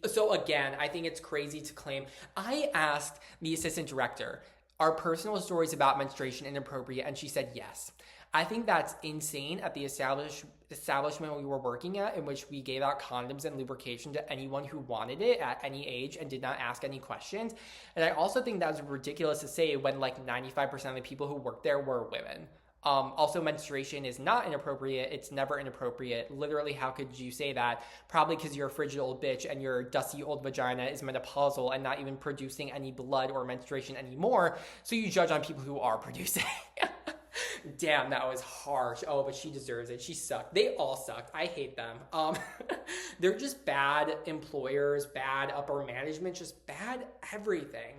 so again, I think it's crazy to claim. I asked the assistant director, are personal stories about menstruation inappropriate? And she said yes. I think that's insane at the establishment we were working at, in which we gave out condoms and lubrication to anyone who wanted it at any age and did not ask any questions. And I also think that's ridiculous to say when like 95% of the people who worked there were women. Also, menstruation is not inappropriate. It's never inappropriate. Literally, how could you say that? Probably because you're a frigid old bitch and your dusty old vagina is menopausal and not even producing any blood or menstruation anymore. So you judge on people who are producing. Damn, that was harsh. Oh, but she deserves it. She sucked. They all sucked. I hate them. They're just bad employers, bad upper management, just bad everything.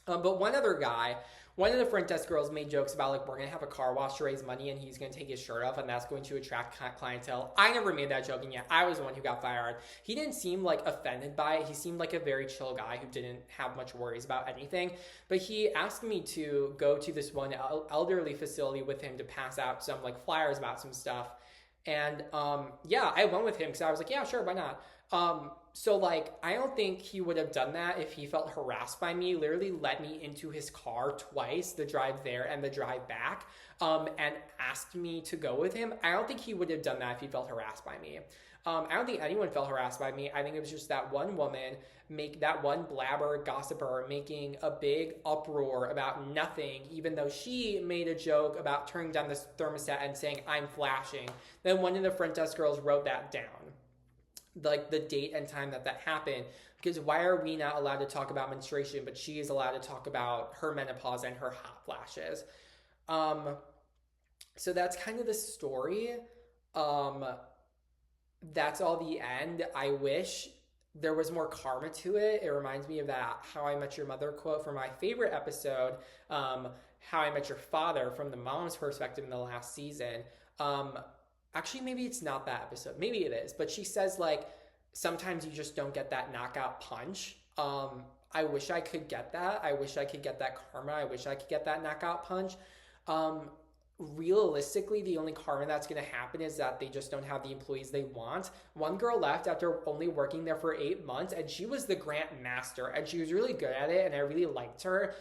But one other guy, one of the front desk girls made jokes about, like, we're going to have a car wash to raise money and he's going to take his shirt off and that's going to attract clientele. I never made that joke, and yet I was the one who got fired. He didn't seem like offended by it. He seemed like a very chill guy who didn't have much worries about anything. But he asked me to go to this one elderly facility with him to pass out some like flyers about some stuff. And yeah, I went with him because I was like, yeah, sure, why not? So like, I don't think he would have done that if he felt harassed by me. Literally let me into his car twice, the drive there and the drive back, and asked me to go with him. I don't think he would have done that if he felt harassed by me. I don't think anyone felt harassed by me. I think it was just that one woman, that one blabber gossiper making a big uproar about nothing, even though she made a joke about turning down this thermostat and saying, I'm flashing. Then one of the front desk girls wrote that down, like the date and time that happened, because why are we not allowed to talk about menstruation, but she is allowed to talk about her menopause and her hot flashes? So that's kind of the story. That's all the end. I wish there was more karma to it. It reminds me of that How I Met Your Mother quote from my favorite episode, How I Met Your Father, from the mom's perspective in the last season. Actually, maybe it's not that episode. Maybe it is. But she says, like, sometimes you just don't get that knockout punch. I wish I could get that. I wish I could get that karma. I wish I could get that knockout punch. Realistically, the only karma that's going to happen is that they just don't have the employees they want. One girl left after only working there for 8 months, and she was the grant master, and she was really good at it, and I really liked her.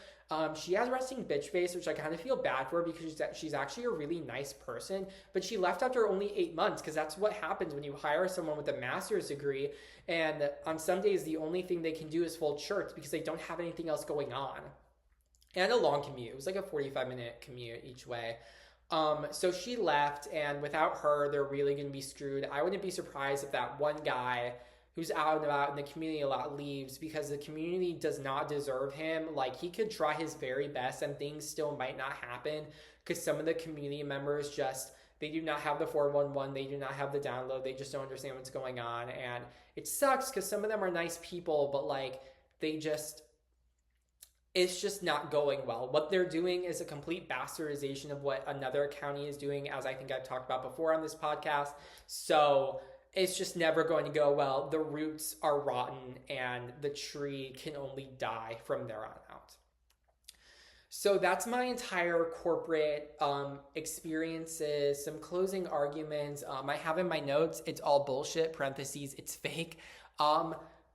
She has resting bitch face, which I kind of feel bad for because she's actually a really nice person, but she left after only 8 months because that's what happens when you hire someone with a master's degree, and on some days the only thing they can do is fold shirts because they don't have anything else going on. And a long commute. It was like a 45-minute commute each way. So she left, and without her, they're really going to be screwed. I wouldn't be surprised if that one guy who's out and about in the community a lot leaves because the community does not deserve him. Like, he could try his very best and things still might not happen because some of the community members just, they do not have the 411, they do not have the download, they just don't understand what's going on. And it sucks because some of them are nice people, but like, it's just not going well. What they're doing is a complete bastardization of what another county is doing, as I think I've talked about before on this podcast. So it's just never going to go well. The roots are rotten and the tree can only die from there on out. So that's my entire corporate experiences, some closing arguments. I have in my notes, it's all bullshit, parentheses, it's fake.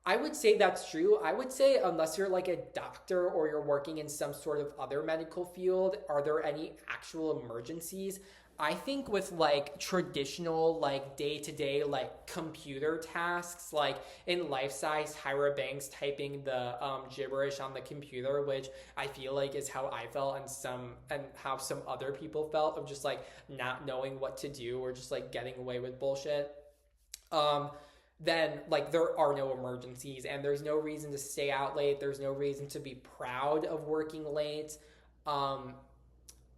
I would say that's true. I would say unless you're like a doctor or you're working in some sort of other medical field, are there any actual emergencies? I think with like traditional like day-to-day like computer tasks, like in life size Tyra Banks typing the gibberish on the computer, which I feel like is how I felt and how some other people felt of just like not knowing what to do or just like getting away with bullshit. Um, then like there are no emergencies and there's no reason to stay out late. There's no reason to be proud of working late. Um,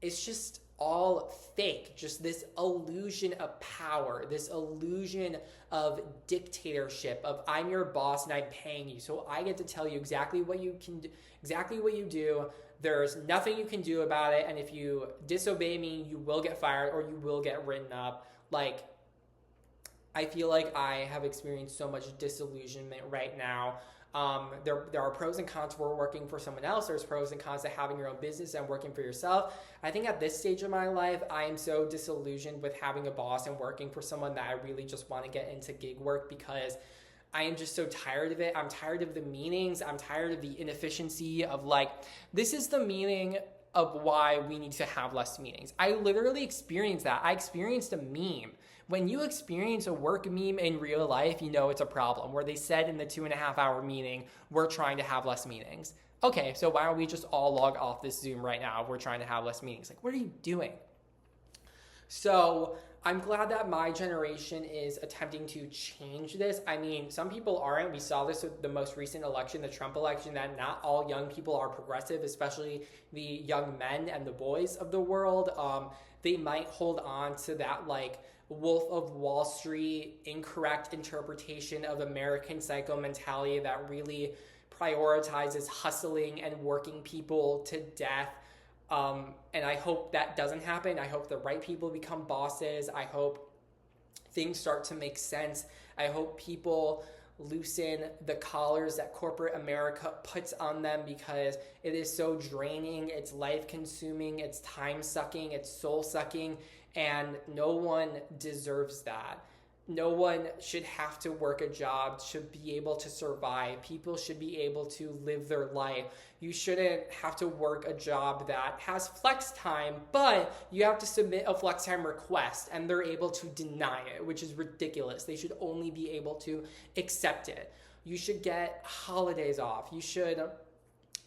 it's just all fake. Just this illusion of power, this illusion of dictatorship of I'm your boss and I'm paying you. So I get to tell you exactly what you can do, exactly what you do. There's nothing you can do about it. And if you disobey me, you will get fired or you will get written up. Like, I feel like I have experienced so much disillusionment right now. There are pros and cons for working for someone else. There's pros and cons to having your own business and working for yourself. I think at this stage of my life, I am so disillusioned with having a boss and working for someone that I really just want to get into gig work because I am just so tired of it. I'm tired of the meetings. I'm tired of the inefficiency of like, this is the meaning of why we need to have less meetings. I literally experienced that. I experienced a meme. When you experience a work meme in real life, you know it's a problem, where they said in the 2.5 hour meeting, we're trying to have less meetings. Okay, so why don't we just all log off this Zoom right now? We're trying to have less meetings. Like, what are you doing? So I'm glad that my generation is attempting to change this. I mean, some people aren't. We saw this with the most recent election, the Trump election, that not all young people are progressive, especially the young men and the boys of the world. They might hold on to that like Wolf of Wall Street incorrect interpretation of American psycho mentality that really prioritizes hustling and working people to death. And I hope that doesn't happen. I hope the right people become bosses. I hope things start to make sense. I hope people loosen the collars that corporate America puts on them because it is so draining, it's life consuming, it's time sucking, it's soul sucking, and no one deserves that. No one should have to work a job, should be able to survive. People should be able to live their life. You shouldn't have to work a job that has flex time, but you have to submit a flex time request and they're able to deny it, which is ridiculous. They should only be able to accept it. You should get holidays off. You should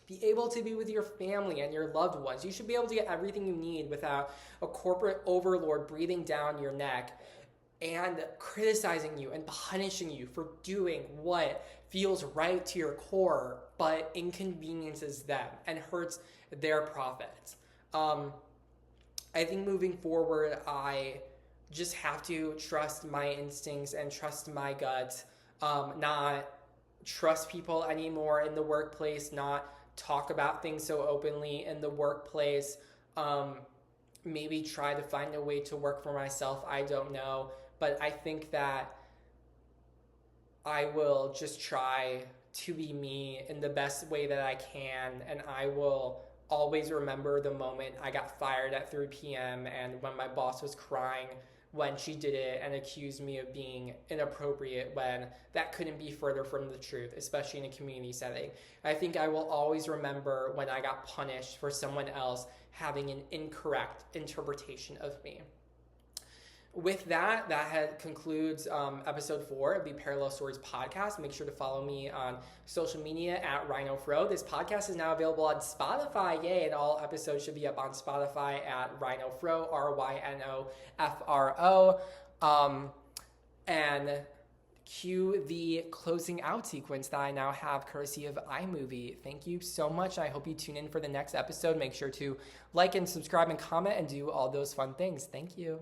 be able to be with your family and your loved ones. You should be able to get everything you need without a corporate overlord breathing down your neck and criticizing you and punishing you for doing what feels right to your core but inconveniences them and hurts their profits. I think moving forward, I just have to trust my instincts and trust my gut, not trust people anymore in the workplace, not talk about things so openly in the workplace, maybe try to find a way to work for myself. I don't know. But I think that I will just try to be me in the best way that I can. And I will always remember the moment I got fired at 3 p.m. and when my boss was crying when she did it and accused me of being inappropriate when that couldn't be further from the truth, especially in a community setting. I think I will always remember when I got punished for someone else having an incorrect interpretation of me. With that, concludes episode 4 of the Parallel Stories podcast. Make sure to follow me on social media at RhinoFro. This podcast is now available on Spotify. Yay, and all episodes should be up on Spotify at RhinoFro, RYNOFRO. And cue the closing out sequence that I now have courtesy of iMovie. Thank you so much. I hope you tune in for the next episode. Make sure to like and subscribe and comment and do all those fun things. Thank you.